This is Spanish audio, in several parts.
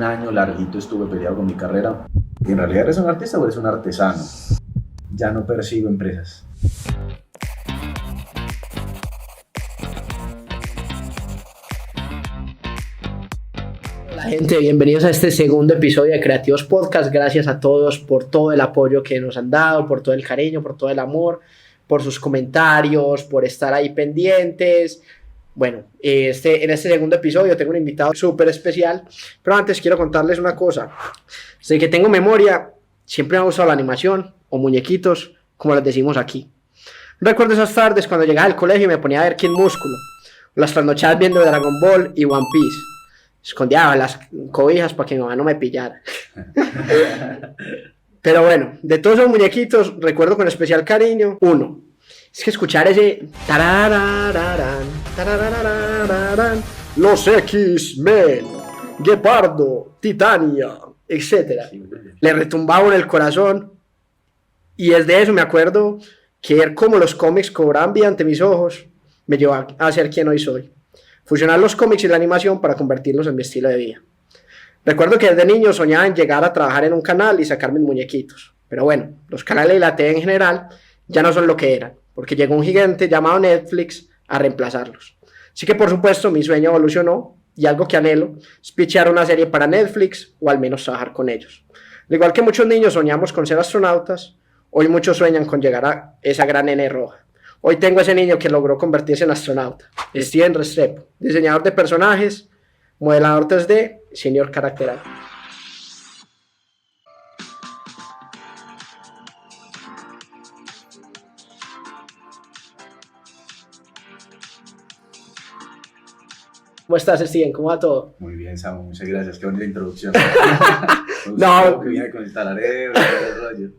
un año larguito estuve peleado con mi carrera. ¿Y en realidad eres un artista o eres un artesano? Ya no persigo empresas. Hola gente, bienvenidos a este segundo episodio de Creativos Podcast. Gracias a todos por todo el apoyo que nos han dado, por todo el cariño, por todo el amor, por sus comentarios, por estar ahí pendientes. Bueno, en este segundo episodio tengo un invitado súper especial, pero antes quiero contarles una cosa. Desde que tengo memoria, siempre me ha gustado la animación o muñequitos, como les decimos aquí. Recuerdo esas tardes cuando llegaba al colegio y me ponía a ver Kid Músculo, o las trasnochadas viendo Dragon Ball y One Piece. Escondía las cobijas para que mi mamá no me pillara. Pero bueno, de todos esos muñequitos, recuerdo con especial cariño uno. Es que escuchar ese tararararán, tararararán, los X-Men, Guepardo, Titania, etc. Le retumbaba en el corazón. Y desde eso me acuerdo que ver cómo los cómics cobraban vida ante mis ojos me llevó a ser quien hoy soy. Fusionar los cómics y la animación para convertirlos en mi estilo de vida. Recuerdo que desde niño soñaba en llegar a trabajar en un canal y sacar mis muñequitos. Pero bueno, los canales y la TV en general ya no son lo que eran, porque llegó un gigante llamado Netflix a reemplazarlos. Así que por supuesto mi sueño evolucionó y algo que anhelo es pitchear una serie para Netflix o al menos trabajar con ellos. Al igual que muchos niños soñamos con ser astronautas, hoy muchos sueñan con llegar a esa gran N roja. Hoy tengo ese niño que logró convertirse en astronauta. Steven Restrepo, diseñador de personajes, modelador 3D, senior character artist. ¿Cómo estás, Steven? ¿Cómo va todo? Muy bien, Samu, muchas gracias. Qué bonita introducción. No. Que viene con el talareo, el rollo.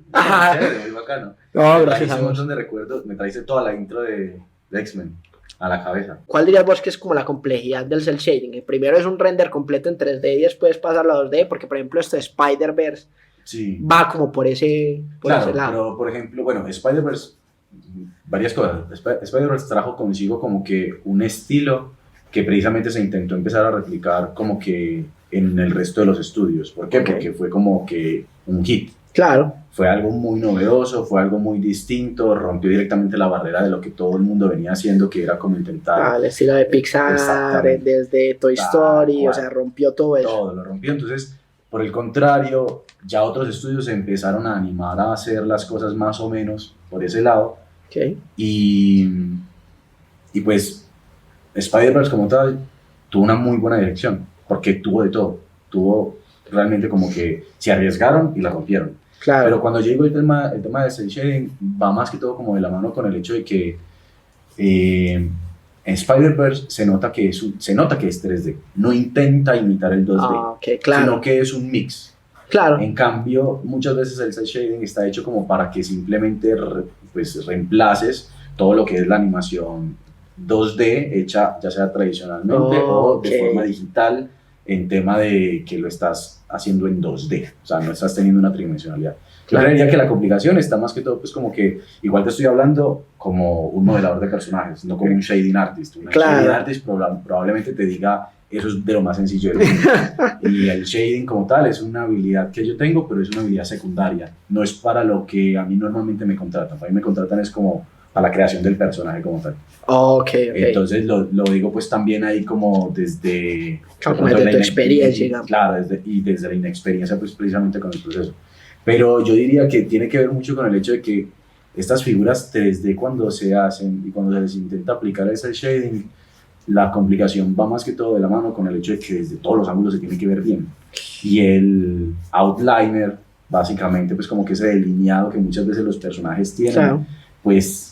Chévere, muy bacano. No, Me gracias trajiste a un vos. montón de recuerdos. Me trajiste toda la intro de X-Men a la cabeza. ¿Cuál dirías vos que es como la complejidad del cel shading? El primero es un render completo en 3D y después pasarlo a 2D, porque por ejemplo este Spider-Verse Sí. va como por ese Claro, lado. pero por ejemplo, bueno, Spider-Verse, varias cosas. Spider-Verse trajo consigo como que un estilo que precisamente se intentó empezar a replicar como que en el resto de los estudios. ¿Por qué? Ok. Porque fue como que un hit. Claro. Fue algo muy novedoso, fue algo muy distinto, rompió directamente la barrera de lo que todo el mundo venía haciendo, que era como intentar... El estilo de Pixar, Exactamente. desde Toy Tal Story, cual. o sea, rompió todo eso. Todo lo rompió. Entonces, por el contrario, ya otros estudios se empezaron a animar a hacer las cosas más o menos por ese lado. Okay. Y pues Spider-Verse como tal tuvo una muy buena dirección, porque tuvo de todo. Tuvo realmente como que se arriesgaron y la rompieron. Claro. Pero cuando llegó el tema de cel shading, va más que todo como de la mano con el hecho de que en Spider-Verse se nota que es 3D. No intenta imitar el 2D, Ok, claro. sino que es un mix. Claro. En cambio, muchas veces el cel shading está hecho como para que simplemente pues, reemplaces todo lo que es la animación 2D hecha ya sea tradicionalmente o de forma digital, en tema de que lo estás haciendo en 2D, o sea, no estás teniendo una tridimensionalidad. Claro. Yo creería que la complicación está más que todo, pues como que igual te estoy hablando como un modelador de personajes, no como un shading artist. Un shading artist probablemente te diga, eso es de lo más sencillo del mundo. Y el shading como tal es una habilidad que yo tengo, pero es una habilidad secundaria, no es para lo que a mí normalmente me contratan. Para mí me contratan es como para la creación del personaje como tal. Okay. Entonces lo digo pues también ahí como desde... Como desde tu experiencia, digamos. Claro, desde la inexperiencia pues precisamente con el proceso. Pero yo diría que tiene que ver mucho con el hecho de que estas figuras 3D cuando se hacen y cuando se les intenta aplicar ese shading, la complicación va más que todo de la mano con el hecho de que desde todos los ángulos se tiene que ver bien. Y el outliner, básicamente pues como que ese delineado que muchas veces los personajes tienen, Claro. Pues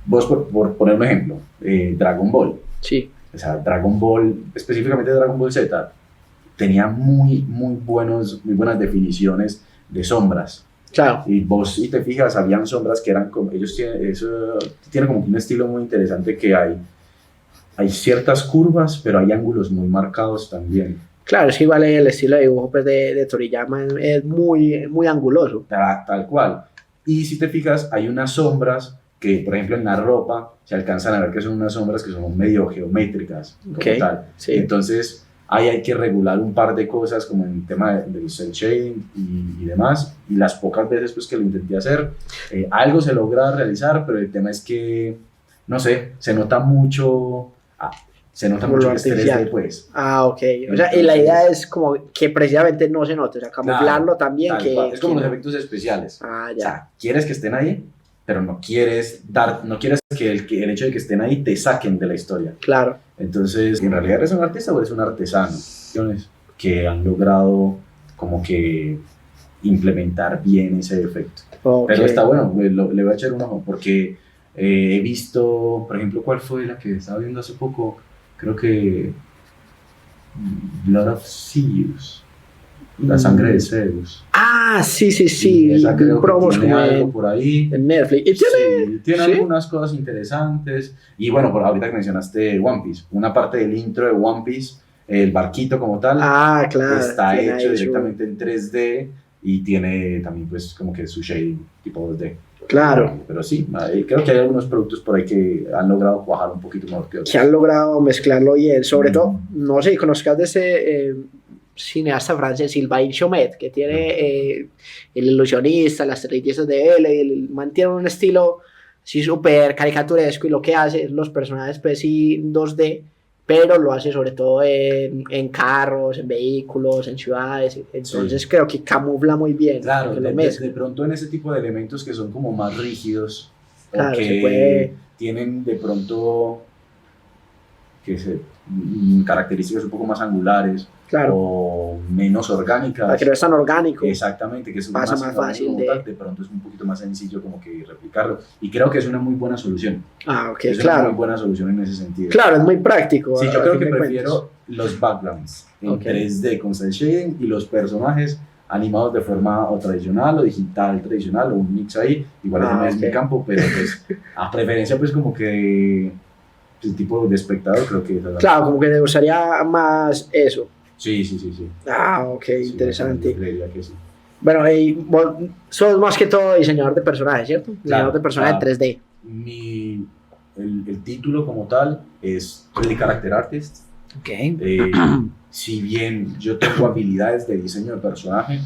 vos por poner un ejemplo, Dragon Ball. Sí. O sea, Dragon Ball, específicamente Dragon Ball Z, tenía muy buenas definiciones de sombras. Claro. Y vos, si te fijas, habían sombras que eran como, tienen como un estilo muy interesante que hay ciertas curvas, pero hay ángulos muy marcados también. Claro, es que igual el estilo de dibujo pues, de Toriyama es muy anguloso. Tal cual. Y si te fijas, hay unas sombras que, por ejemplo, en la ropa se alcanzan a ver que son unas sombras que son medio geométricas, como Okay, tal. sí. Entonces, ahí hay que regular un par de cosas como en el tema del cel shading y demás, y las pocas veces pues que lo intenté hacer, algo se logra realizar, pero el tema es que, no sé, se nota mucho, se nota Como mucho lo que es 3D artificial. pues. Ok. O sea, y la idea es como que precisamente no se note, o sea, camuflarlo Claro, también. tal cual. Es como que los no. efectos especiales. Ah, O ya. sea, quieres que estén ahí, pero no quieres que el hecho de que estén ahí te saquen de la historia. Claro. Entonces, ¿en realidad eres un artista o eres un artesano? Que han logrado como que implementar bien ese efecto. Ok. Pero está bueno, le voy a echar un ojo porque he visto, por ejemplo, ¿cuál fue la que estaba viendo hace poco? Creo que Blood of Zeus, la sangre de Zeus. Ah, sí, sí, Y sí. esa creo que Promos tiene como algo por ahí. en Netflix. Y tiene, Sí, tiene ¿sí? algunas cosas interesantes. Y bueno, por ahorita que mencionaste One Piece, una parte del intro de One Piece, el barquito como tal, Ah, claro. está tiene hecho ahí su- directamente en 3D y tiene también pues como que su shading tipo 2D. Claro. Pero sí, creo que hay algunos productos por ahí que han logrado cuajar un poquito mejor que otros. Que han logrado mezclarlo bien. Sobre todo, no sé, conozcas de ese cineasta francés, Sylvain Chomet, que tiene El Ilusionista, Las 3 de él, y él mantiene un estilo así súper caricaturesco y lo que hace es los personajes pues sí 2D, pero lo hace sobre todo en carros, en vehículos, en ciudades, entonces Sí. creo que camufla muy bien, Claro, que lo de mezcla. pronto en ese tipo de elementos que son como más rígidos Claro, o se que puede- tienen de pronto características un poco más angulares Claro, o menos orgánicas. para que no es tan orgánico. Exactamente, que es Pasa más inorgánico fácil como de- tal, de pronto es un poquito más sencillo como que replicarlo. Y creo que es una muy buena solución. Ah, ok, Es una claro. muy buena solución en ese sentido. Claro, es muy práctico. Sí, yo a creo fin que de prefiero cuentas. los backgrounds en Ok. 3D con cel shading y los personajes animados de forma o tradicional o digital tradicional o un mix ahí. Igual ese no es ok. mi campo, pero pues a preferencia pues como que el tipo de espectador creo que... Claro, como que te gustaría más eso. Sí, sí, sí, sí. Ah, ok, Sí, interesante. yo creería que sí. Bueno, y vos sos más que todo diseñador de personajes, ¿cierto? Diseñador de personajes claro. 3D. El título como tal es 3D Character Artist. Ok. Si bien yo tengo habilidades de diseño de personaje,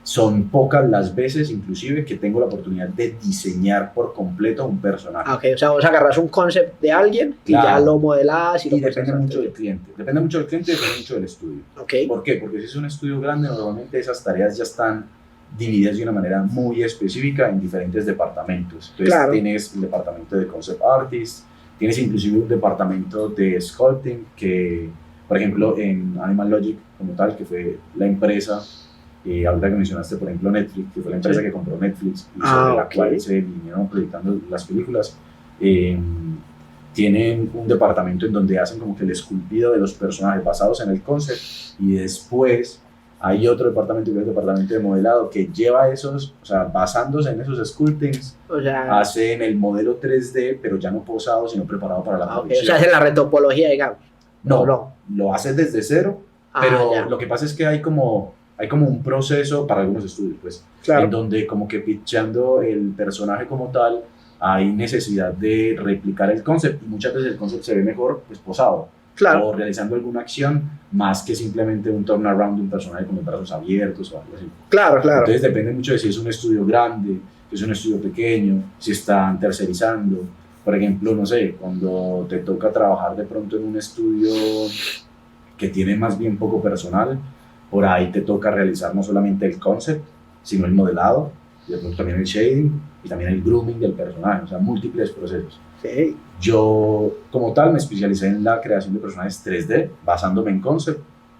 son pocas las veces inclusive que tengo la oportunidad de diseñar por completo un personaje. Ok, o sea, vos agarras un concept de alguien y ya Claro. lo modelás y lo Y depende pasas a mucho 3D. del cliente. Depende mucho del cliente y depende mucho del estudio. Ok, ¿Por qué? Porque si es un estudio grande, normalmente esas tareas ya están divididas de una manera muy específica en diferentes departamentos. Entonces Claro. tienes el departamento de concept artist, tienes inclusive un departamento de sculpting que, por ejemplo, en Animal Logic como tal, que fue la empresa, ahorita que mencionaste, por ejemplo, Netflix, que fue la empresa Sí. que compró Netflix y Ah, sobre la ok. cual se vinieron proyectando las películas, tienen un departamento en donde hacen como que el esculpido de los personajes basados en el concept y después hay otro departamento que es el departamento de modelado que lleva esos, o sea, basándose en esos sculptings, o sea, hacen el modelo 3D, pero ya no posado, sino preparado para la ok, o producción. sea, hace la retopología, digamos. No, no. lo haces desde cero, Ah, pero ya. lo que pasa es que hay como un proceso para algunos estudios, pues, Claro. en donde como que pitchando el personaje como tal, hay necesidad de replicar el concept y muchas veces el concept se ve mejor pues posado Claro. o realizando alguna acción más que simplemente un turnaround de un personaje con los brazos abiertos o algo así. Claro, claro. Entonces depende mucho de si es un estudio grande, si es un estudio pequeño, si están tercerizando. Por ejemplo, no sé, cuando te toca trabajar de pronto en un estudio que tiene más bien poco personal, por ahí te toca realizar no solamente el concept, sino el modelado, y de pronto también el shading y también el grooming del personaje, o sea, múltiples procesos. Ok. Yo, como tal, me especialicé en la creación de personajes 3D, basándome en concept,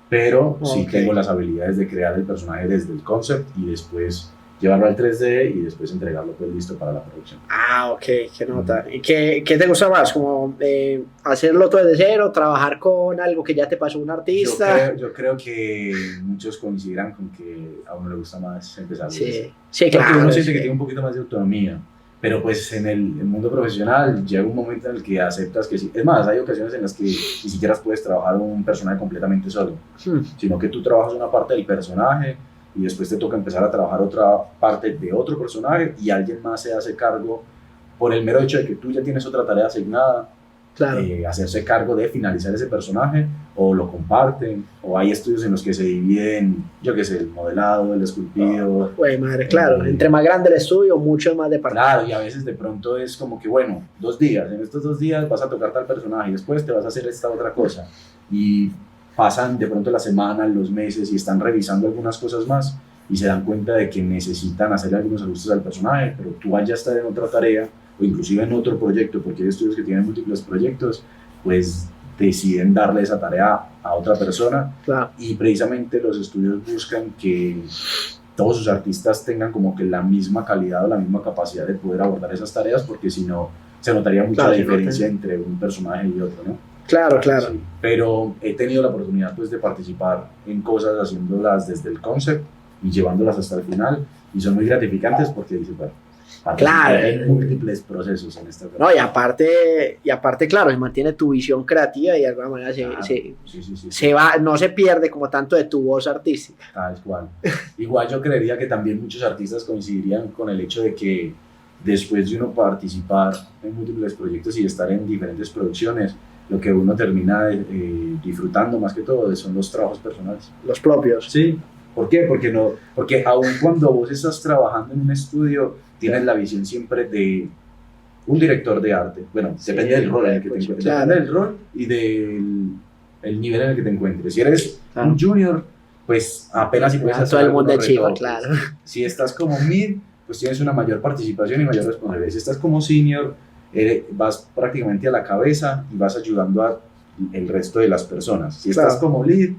pero sí Ok. tengo las habilidades de crear el personaje desde el concept y después llevarlo al 3D y después entregarlo pues listo para la producción. Ah, ok, qué nota. ¿Y qué te gusta más? ¿Como hacerlo todo desde cero, trabajar con algo que ya te pasó un artista? Yo creo que muchos coincidirán con que a uno le gusta más empezar desde cero. Sí, Porque claro. uno siente sí. que tiene un poquito más de autonomía, pero pues en el mundo profesional llega un momento en el que aceptas que sí. Es más, hay ocasiones en las que ni siquiera puedes trabajar un personaje completamente solo, sino que tú trabajas una parte del personaje y después te toca empezar a trabajar otra parte de otro personaje y alguien más se hace cargo por el mero hecho de que tú ya tienes otra tarea asignada Claro. hacerse cargo de finalizar ese personaje, o lo comparten, o hay estudios en los que se dividen, yo qué sé, el modelado, el esculpido. Güey, madre, claro. Entre más grande el estudio, mucho más departamento. Claro, y a veces de pronto es como que, bueno, 2 días, en estos 2 días vas a tocar tal personaje y después te vas a hacer esta otra cosa. Y pasan de pronto las semanas, los meses y están revisando algunas cosas más y se dan cuenta de que necesitan hacer algunos ajustes al personaje, pero tú vayas a estar en otra tarea o inclusive en otro proyecto, porque hay estudios que tienen múltiples proyectos, pues deciden darle esa tarea a otra persona. Claro. Y precisamente los estudios buscan que todos sus artistas tengan como que la misma calidad o la misma capacidad de poder abordar esas tareas, porque si no se notaría mucha Claro, diferencia entre un personaje y otro, ¿no? Claro, claro. Sí, pero he tenido la oportunidad pues de participar en cosas haciéndolas desde el concept y llevándolas hasta el final, y son muy gratificantes porque dices, bueno, Claro. hay múltiples procesos en esta. No, y aparte, claro, se mantiene tu visión creativa y de alguna manera Sí. se va, no se pierde como tanto de tu voz artística. Tal cual. Igual yo creería que también muchos artistas coincidirían con el hecho de que después de uno participar en múltiples proyectos y estar en diferentes producciones, lo que uno termina disfrutando más que todo son los trabajos personales. Los propios. Sí. ¿Por qué? Porque aun cuando vos estás trabajando en un estudio, tienes la visión siempre de un director de arte. Bueno, Sí, depende del rol en el que te pues, encuentres. claro. Depende del rol y del el nivel en el que te encuentres. Si eres Claro. un junior, pues apenas si puedes hacer Todo el mundo de algunos chiva, retoques. claro. Si estás como mid, pues tienes una mayor participación y mayor responsabilidad. Si estás como senior, vas prácticamente a la cabeza y vas ayudando al resto de las personas. Si estás Claro. como lead,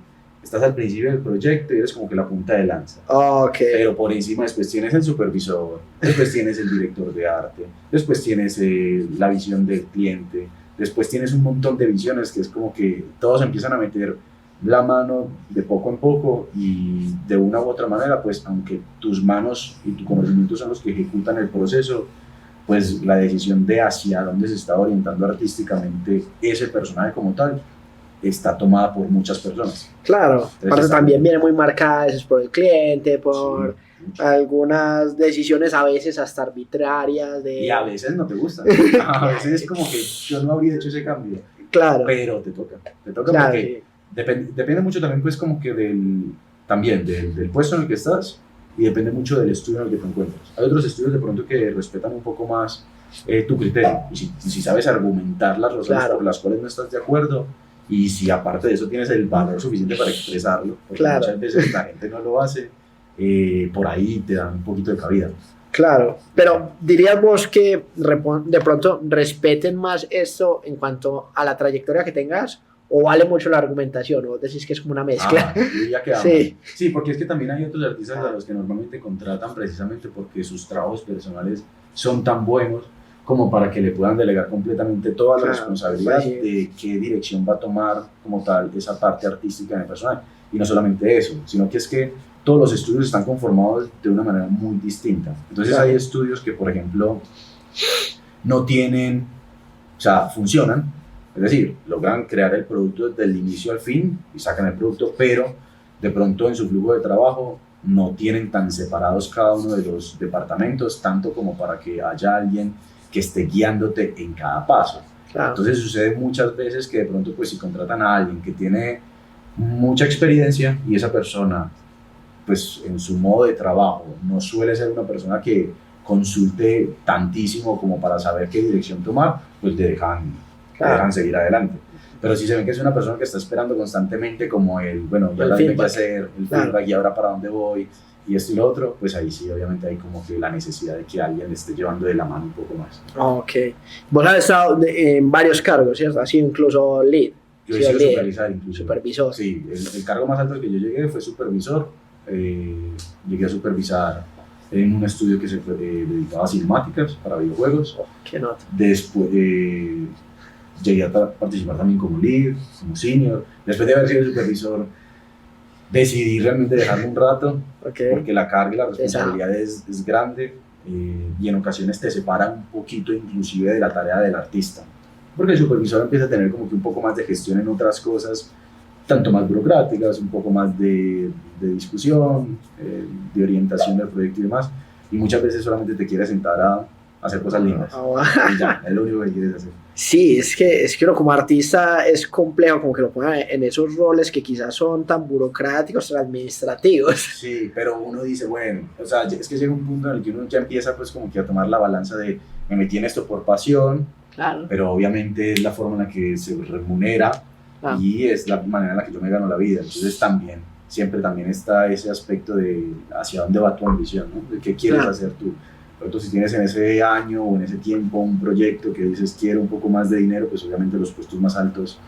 estás al principio del proyecto y eres como que la punta de lanza. Ok. Pero por encima después tienes el supervisor, después tienes el director de arte, después tienes la visión del cliente, después tienes un montón de visiones que es como que todos empiezan a meter la mano de poco en poco y de una u otra manera, pues aunque tus manos y tu conocimiento son los que ejecutan el proceso, pues la decisión de hacia dónde se está orientando artísticamente ese personaje como tal está tomada por muchas personas. Claro. Aparte está también bien. viene muy marcada a veces por el cliente, por Sí, mucho. algunas decisiones a veces hasta arbitrarias Y a veces no te gusta. A veces es como que yo no habría hecho ese cambio, Claro. pero te toca Claro. porque depende mucho también pues como que del puesto en el que estás y depende mucho del estudio en el que te encuentras. Hay otros estudios de pronto que respetan un poco más tu criterio y si sabes argumentar las razones Claro. por las cuales no estás de acuerdo y si aparte de eso tienes el valor suficiente para expresarlo, porque Claro. muchas veces la gente no lo hace, por ahí te dan un poquito de cabida. Claro, pero dirías vos que de pronto respeten más esto en cuanto a la trayectoria que tengas, o vale mucho la argumentación, o vos decís que es como una mezcla. Yo diría que ambas. Sí. Sí, porque es que también hay otros artistas a los que normalmente contratan precisamente porque sus trabajos personales son tan buenos como para que le puedan delegar completamente toda la Claro, responsabilidad sí. de qué dirección va a tomar como tal esa parte artística en el personaje. Y no solamente eso, sino que es que todos los estudios están conformados de una manera muy distinta. Entonces Claro. hay estudios que, por ejemplo, no tienen, o sea, funcionan, es decir, logran crear el producto desde el inicio al fin y sacan el producto, pero de pronto en su flujo de trabajo no tienen tan separados cada uno de los departamentos, tanto como para que haya alguien que esté guiándote en cada paso. Claro. Entonces sucede muchas veces que de pronto pues si contratan a alguien que tiene mucha experiencia y esa persona pues en su modo de trabajo no suele ser una persona que consulte tantísimo como para saber qué dirección tomar, pues le dejan seguir adelante. Pero si se ven que es una persona que está esperando constantemente como bueno, ya El la tengo que feedback. hacer, el Claro. feedback y ahora para dónde voy y esto y lo otro, pues ahí sí obviamente hay como que la necesidad de que alguien le esté llevando de la mano un poco más. Ok. Vos has estado en varios cargos, ¿cierto? Así incluso lead. Yo Sí, he sido líder, supervisor incluso. supervisor. Sí, el cargo más alto al que yo llegué fue supervisor. Llegué a supervisar en un estudio que se dedicaba a cinemáticas para videojuegos. ¿Qué nota? Después llegué a participar también como lead, como senior. Después de haber sido supervisor, decidí realmente dejarlo un rato Ok. porque la carga y la responsabilidad es grande y en ocasiones te separa un poquito inclusive de la tarea del artista. Porque el supervisor empieza a tener como que un poco más de gestión en otras cosas, tanto más burocráticas, un poco más de discusión, de orientación del proyecto y demás. Y muchas veces solamente te quiere sentar a hacer cosas lindas. Y ya, es lo único que quieres hacer. Sí, es que uno como artista es complejo, como que lo pongan en esos roles que quizás son tan burocráticos, tan administrativos. Sí, pero uno dice, bueno, o sea, es que llega un punto en el que uno ya empieza pues como que a tomar la balanza de, me metí en esto por pasión, Claro. pero obviamente es la forma en la que se remunera y es la manera en la que yo me gano la vida. Entonces también, siempre también está ese aspecto de hacia dónde va tu ambición, ¿no? De qué quieres hacer tú. Pero si tienes en ese año o en ese tiempo un proyecto que dices quiero un poco más de dinero, pues obviamente los puestos más altos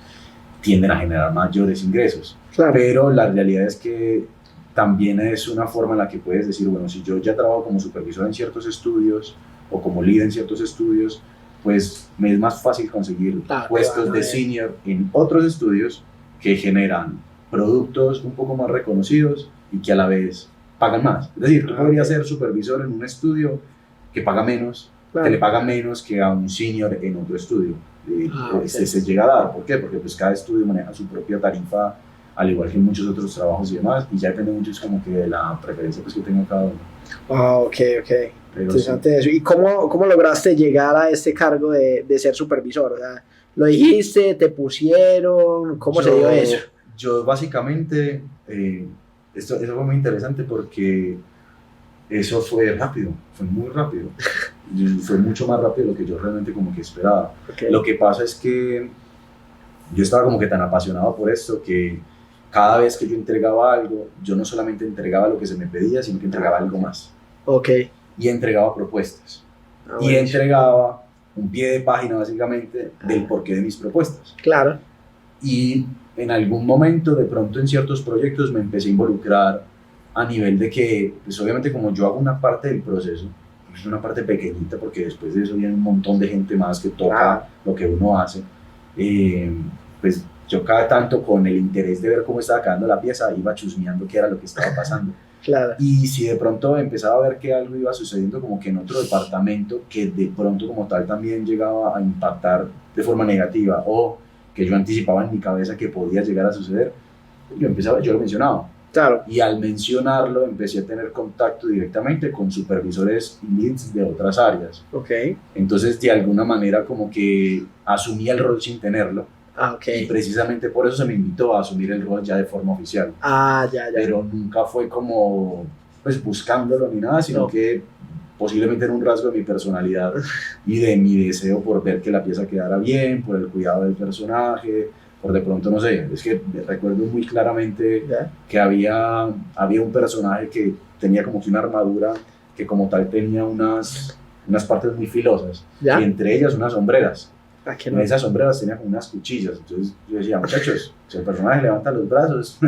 tienden a generar mayores ingresos. Claro. Pero la realidad es que también es una forma en la que puedes decir, bueno, si yo ya trabajo como supervisor en ciertos estudios o como líder en ciertos estudios, pues me es más fácil conseguir puestos de senior en otros estudios que generan productos un poco más reconocidos y que a la vez pagan más. Es decir, tú podrías ser supervisor en un estudio que paga menos, que le paga menos que a un senior en otro estudio. Se llega a dar. ¿Por qué? Porque pues cada estudio maneja su propia tarifa, al igual que en muchos otros trabajos y demás, y ya depende mucho es como que de la preferencia pues, que tenga cada uno. Ok. Interesante eso. ¿Y cómo lograste llegar a este cargo de ser supervisor? O sea, ¿lo dijiste? ¿Te pusieron? ¿Cómo se dio eso? Yo básicamente, eso fue muy interesante porque eso fue rápido, fue muy rápido. Fue mucho más rápido de lo que yo realmente como que esperaba. Lo que pasa es que yo estaba como que tan apasionado por esto que cada vez que yo entregaba algo, yo no solamente entregaba lo que se me pedía, sino que entregaba algo más. Y entregaba propuestas. Y entregaba un pie de página básicamente del porqué de mis propuestas. Claro. Y en algún momento, de pronto en ciertos proyectos me empecé a involucrar a nivel de que, pues obviamente como yo hago una parte del proceso, es una parte pequeñita porque después de eso viene un montón de gente más que toca lo que uno hace, pues yo cada tanto con el interés de ver cómo estaba quedando la pieza iba chusmeando qué era lo que estaba pasando. Claro. Y si de pronto empezaba a ver que algo iba sucediendo como que en otro departamento que de pronto como tal también llegaba a impactar de forma negativa o que yo anticipaba en mi cabeza que podía llegar a suceder, yo lo mencionaba. Claro. Y al mencionarlo empecé a tener contacto directamente con supervisores y leads de otras áreas. Entonces de alguna manera como que asumí el rol sin tenerlo. Y precisamente por eso se me invitó a asumir el rol ya de forma oficial. Ya. Pero nunca fue como pues buscándolo ni nada, sino que posiblemente era un rasgo de mi personalidad y de mi deseo por ver que la pieza quedara bien, por el cuidado del personaje, por de pronto, no sé, es que recuerdo muy claramente que había un personaje que tenía como que una armadura que como tal tenía unas partes muy filosas y entre ellas unas sombreras. En esas sombreras tenía como unas cuchillas, entonces yo decía, muchachos, si el personaje levanta los brazos,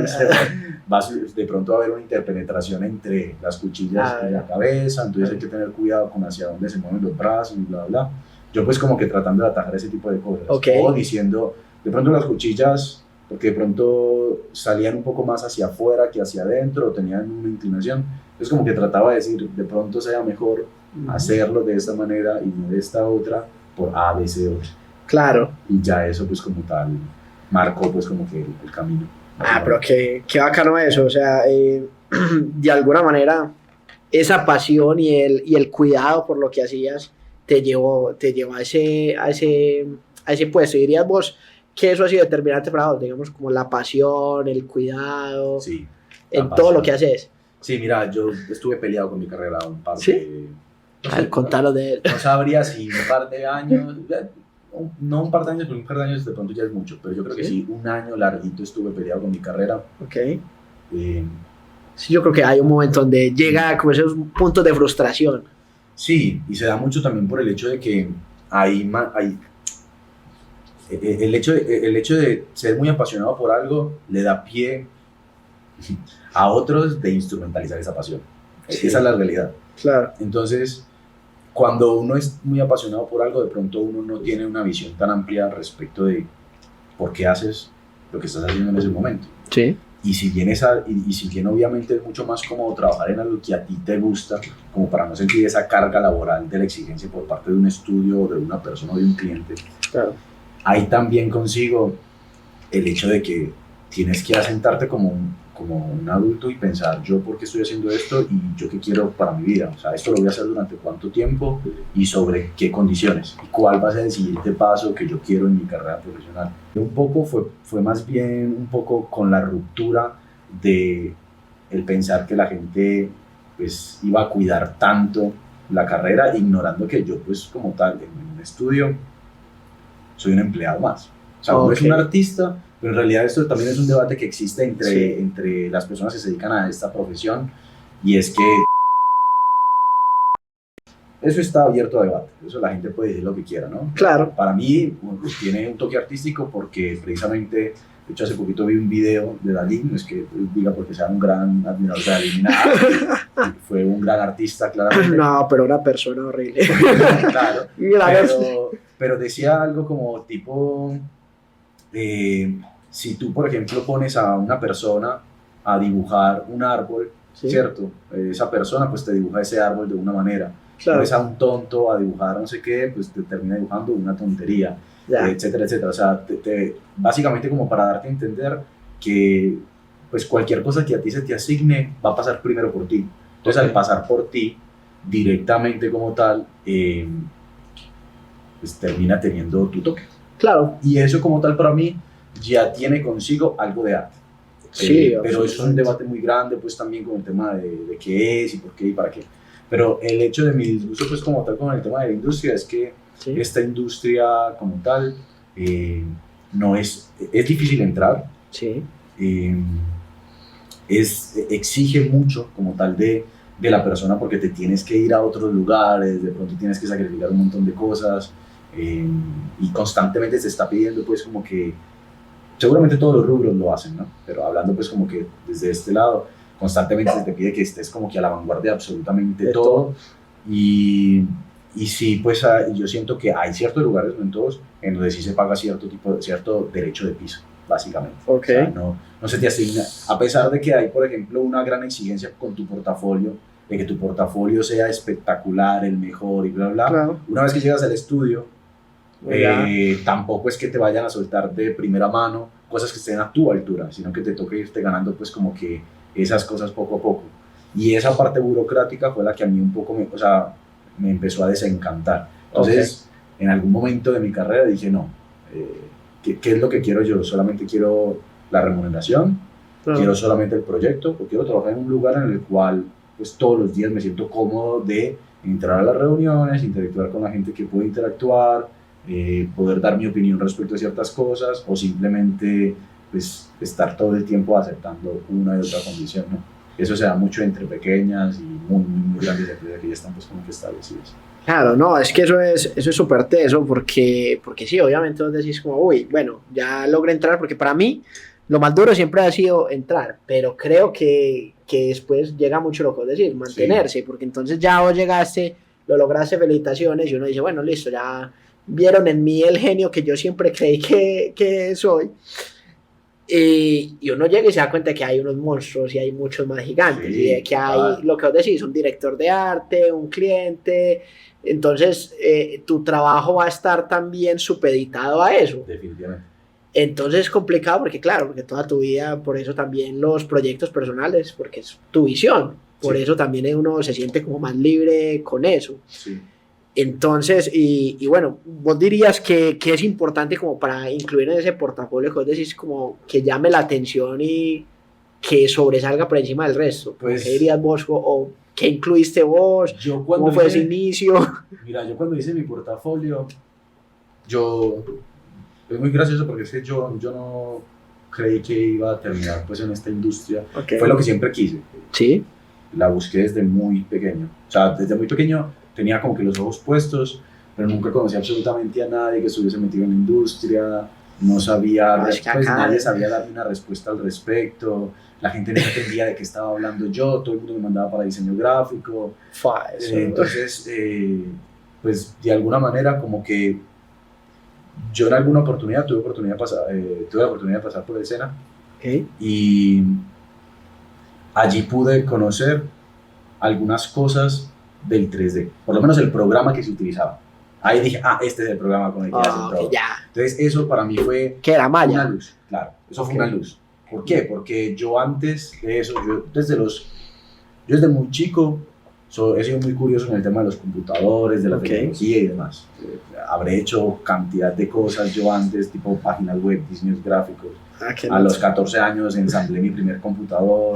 va de pronto a haber una interpenetración entre las cuchillas y la cabeza, entonces hay que tener cuidado con hacia dónde se mueven los brazos y bla, bla. Yo pues como que tratando de atajar ese tipo de cosas, o diciendo, de pronto las cuchillas, porque de pronto salían un poco más hacia afuera que hacia adentro, o tenían una inclinación, entonces como que trataba de decir, de pronto sea mejor hacerlo de esta manera y no de esta otra, por A, B, C, otra. Claro. Y ya eso pues como tal marcó pues como que el camino. Pero qué bacano eso, o sea, de alguna manera esa pasión y el cuidado por lo que hacías te llevó a ese puesto. ¿Dirías vos que eso ha sido determinante para vos? Digamos como la pasión, el cuidado, en todo lo que haces. Sí, mira, yo estuve peleado con mi carrera un par de... ¿Sí? Contalo de él. No sabría si un par de años... No un par de años, pero un par de años de pronto ya es mucho, pero yo creo que sí, un año larguito estuve peleado con mi carrera. Sí, yo creo que hay un momento donde llega como esos puntos de frustración. Sí, y se da mucho también por el hecho de que el hecho de ser muy apasionado por algo le da pie a otros de instrumentalizar esa pasión. Esa es la realidad. Claro. Entonces, cuando uno es muy apasionado por algo, de pronto uno no tiene una visión tan amplia respecto de por qué haces lo que estás haciendo en ese momento. Sí. Y si bien obviamente es mucho más cómodo trabajar en algo que a ti te gusta, como para no sentir esa carga laboral de la exigencia por parte de un estudio o de una persona o de un cliente. Claro. Ahí también consigo el hecho de que tienes que asentarte como como un adulto y pensar yo por qué estoy haciendo esto y yo qué quiero para mi vida. O sea, esto lo voy a hacer durante cuánto tiempo y sobre qué condiciones y cuál va a ser el siguiente paso que yo quiero en mi carrera profesional. Un poco fue más bien un poco con la ruptura de el pensar que la gente pues iba a cuidar tanto la carrera, ignorando que yo pues como tal en un estudio soy un empleado más. O sea, uno es un artista, pero en realidad esto también es un debate que existe entre las personas que se dedican a esta profesión, y es que eso está abierto a debate, eso la gente puede decir lo que quiera, ¿no? Claro. Para mí pues, tiene un toque artístico porque precisamente, de hecho hace poquito vi un video de Dalí, no es que diga porque sea un gran admirador de Dalí, nada, fue un gran artista claramente. No, pero una persona horrible. Claro, pero decía algo como tipo, si tú por ejemplo pones a una persona a dibujar un árbol, ¿sí? ¿Cierto? Esa persona pues te dibuja ese árbol de una manera. Claro. Pones a un tonto a dibujar no sé qué, pues te termina dibujando una tontería, etcétera, etcétera. O sea, básicamente como para darte a entender que pues cualquier cosa que a ti se te asigne va a pasar primero por ti. Entonces al pasar por ti directamente como tal, pues termina teniendo tu toque. Claro. Y eso como tal para mí ya tiene consigo algo de arte. Sí, pero eso es un debate muy grande pues también con el tema de qué es y por qué y para qué. Pero el hecho de mi disgusto pues como tal con el tema de la industria es que esta industria como tal no es difícil entrar, exige mucho como tal de la persona porque te tienes que ir a otros lugares, de pronto tienes que sacrificar un montón de cosas y constantemente se está pidiendo pues como que, seguramente todos los rubros lo hacen, ¿no? Pero hablando pues como que desde este lado, constantemente se te pide que estés como que a la vanguardia de absolutamente todo. Y sí, pues yo siento que hay ciertos lugares, no en todos, en donde sí se paga cierto derecho de piso, básicamente. O sea, no se te asigna, a pesar de que hay, por ejemplo, una gran exigencia con tu portafolio, de que tu portafolio sea espectacular, el mejor y bla, bla. Claro. Una vez que llegas al estudio, tampoco es que te vayan a soltar de primera mano cosas que estén a tu altura, sino que te toque irte ganando pues como que esas cosas poco a poco. Y esa parte burocrática fue la que a mí un poco me empezó a desencantar. Entonces, en algún momento de mi carrera dije, no, ¿qué es lo que quiero yo? Solamente quiero la remuneración, quiero solamente el proyecto, o quiero trabajar en un lugar en el cual pues todos los días me siento cómodo de entrar a las reuniones, interactuar con la gente que puede interactuar, poder dar mi opinión respecto a ciertas cosas, o simplemente pues estar todo el tiempo aceptando una y otra condición, ¿no? Eso se da mucho entre pequeñas y muy grandes empresas que ya están pues como que establecidas. Claro, no, es que eso es súper teso porque sí, obviamente vos decís como, uy, bueno, ya logré entrar, porque para mí lo más duro siempre ha sido entrar, pero creo que después llega mucho lo que vos decís, mantenerse, porque entonces ya vos llegaste, lo lograste, felicitaciones, y uno dice, bueno, listo, ya vieron en mí el genio que yo siempre creí que soy. Y uno llega y se da cuenta que hay unos monstruos y hay muchos más gigantes, y que hay lo que vos decís, un director de arte, un cliente, entonces tu trabajo va a estar también supeditado a eso. Definitivamente. Entonces es complicado porque claro, porque toda tu vida, por eso también los proyectos personales, porque es tu visión, por eso también uno se siente como más libre con eso. Sí. Entonces, y bueno, vos dirías que es importante como para incluir en ese portafolio, que vos decís como que llame la atención y que sobresalga por encima del resto. Pues, ¿qué dirías vos o qué incluiste vos? ¿Cómo fue ese inicio? Mira, yo cuando hice mi portafolio, es muy gracioso porque es que yo no creí que iba a terminar pues en esta industria. Fue lo que siempre quise. Sí. La busqué desde muy pequeño. O sea, desde muy pequeño tenía como que los ojos puestos, pero nunca conocí absolutamente a nadie que estuviese metido en la industria, no sabía, pues nadie sabía darme una respuesta al respecto, la gente no entendía de qué estaba hablando yo, todo el mundo me mandaba para diseño gráfico. Entonces, pues de alguna manera como que yo en alguna oportunidad tuve la oportunidad de pasar por el SENA, y allí pude conocer algunas cosas del 3D, por lo menos el programa que se utilizaba. Ahí dije, este es el programa con el que hacen todo. Ya. Entonces eso para mí fue ¿Qué era Maya? una luz, claro, eso fue una luz. ¿Por qué? Porque yo antes de eso, yo desde muy chico he sido muy curioso en el tema de los computadores, de la tecnología y demás. Habré hecho cantidad de cosas yo antes, tipo páginas web, diseños gráficos. A los 14 años ensamblé mi primer computador,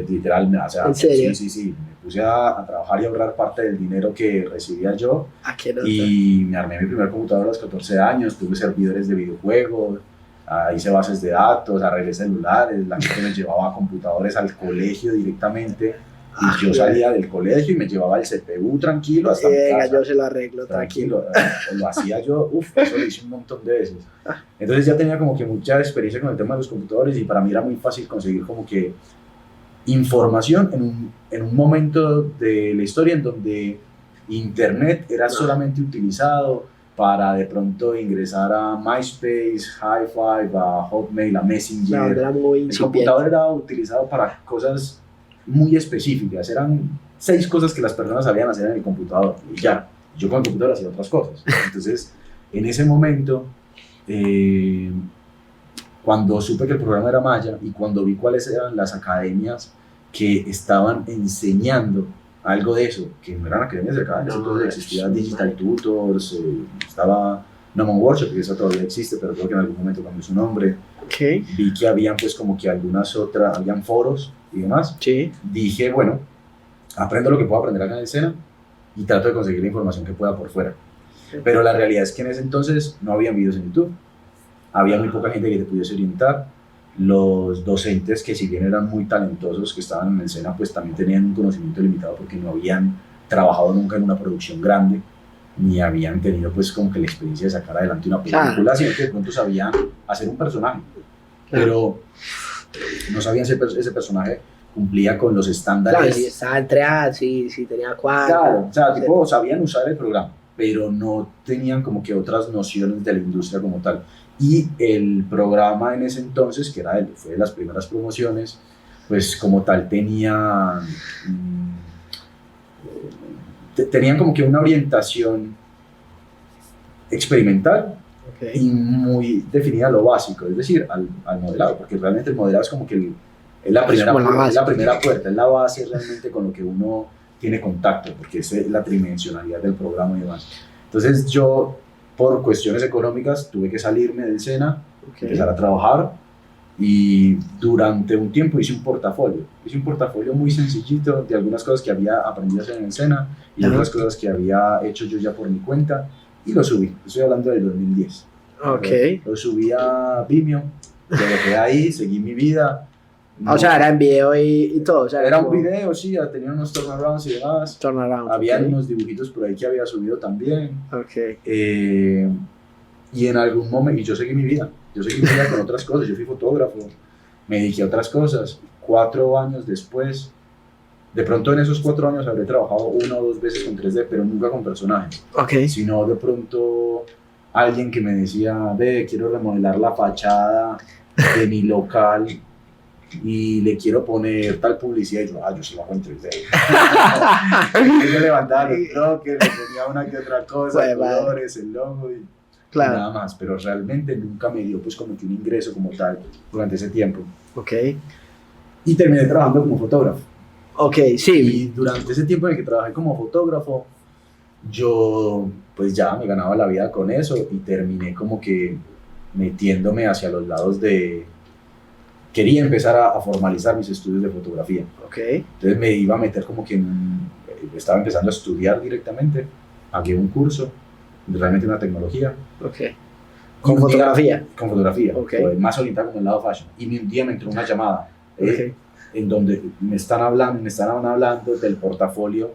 literal, o sea, ¿En serio? Sí, me puse a trabajar y ahorrar parte del dinero que recibía yo ¿Qué nota? y me armé mi primer computador a los 14 años, tuve servidores de videojuegos, hice bases de datos, arreglé celulares, la gente me llevaba computadores al colegio directamente y yo salía del colegio y me llevaba el CPU tranquilo hasta mi casa. Yo se lo arreglo, tranquilo. Lo hacía yo, eso lo hice un montón de veces. Entonces ya tenía como que mucha experiencia con el tema de los computadores y para mí era muy fácil conseguir como que información en un momento de la historia en donde internet era solamente utilizado para de pronto ingresar a MySpace, Hi5, a Hotmail, a Messenger. Era muy el computador era utilizado para cosas muy específicas, eran 6 cosas que las personas sabían hacer en el computador y ya, yo con el computador hacía otras cosas. Entonces, en ese momento, cuando supe que el programa era Maya y cuando vi cuáles eran las academias que estaban enseñando algo de eso, que no eran academias de acá, entonces existía Digital Tutors, estaba Nomon Workshop, que eso todavía existe, pero creo que en algún momento cambió su nombre. Vi que habían pues como que habían foros y demás. Dije, bueno, aprendo lo que puedo aprender acá en el SENA y trato de conseguir la información que pueda por fuera. Pero la realidad es que en ese entonces no había videos en YouTube, había muy poca gente que te pudiese orientar. Los docentes, que si bien eran muy talentosos, que estaban en el SENA, pues también tenían un conocimiento limitado porque no habían trabajado nunca en una producción grande, ni habían tenido pues como que la experiencia de sacar adelante una película, sino que de pronto sabían hacer un personaje, pero no sabían si ese personaje cumplía con los estándares. Claro, si estaba entre si tenía cuadros. Claro, o sea, tipo, sabían usar el programa, pero no tenían como que otras nociones de la industria como tal. Y el programa en ese entonces, que fue de las primeras promociones, pues como tal tenían como que una orientación experimental y muy definida a lo básico, es decir, al modelado, porque realmente el modelado es como que es la primera puerta, es la base realmente con lo que uno tiene contacto, porque es la tridimensionalidad del programa y demás. Entonces yo, por cuestiones económicas, tuve que salirme del SENA, empezar a trabajar, y durante un tiempo hice un portafolio muy sencillito de algunas cosas que había aprendido a hacer en el SENA y otras cosas que había hecho yo ya por mi cuenta, y lo subí. Estoy hablando del 2010. Lo subí a Vimeo, lo dejé ahí, seguí mi vida. O sea, era en video y todo. O sea, era un video, sí, tenía unos turnarounds y demás. Había unos dibujitos por ahí que había subido también. Y en algún momento, y yo seguí mi vida con otras cosas. Yo fui fotógrafo, me dediqué a otras cosas. 4 años después, de pronto en esos 4 años habré trabajado 1 o 2 veces con 3D, pero nunca con personajes. Sino de pronto alguien que me decía, quiero remodelar la fachada de mi local y le quiero poner tal publicidad, y yo se lo hago en 3D. Yo levantaba los bloques, le ponía una que otra cosa, colores, el logo y nada más, pero realmente nunca me dio pues como que un ingreso como tal durante ese tiempo. Y terminé trabajando como fotógrafo. Y durante ese tiempo en el que trabajé como fotógrafo, yo pues ya me ganaba la vida con eso y terminé como que metiéndome hacia los lados de... Quería empezar a formalizar mis estudios de fotografía. Entonces me iba a meter como que estaba empezando a estudiar directamente. Pagué un curso, realmente una tecnología. ¿Con fotografía? Con fotografía, más orientada con el lado fashion. Y un día me entró una llamada en donde me estaban hablando del portafolio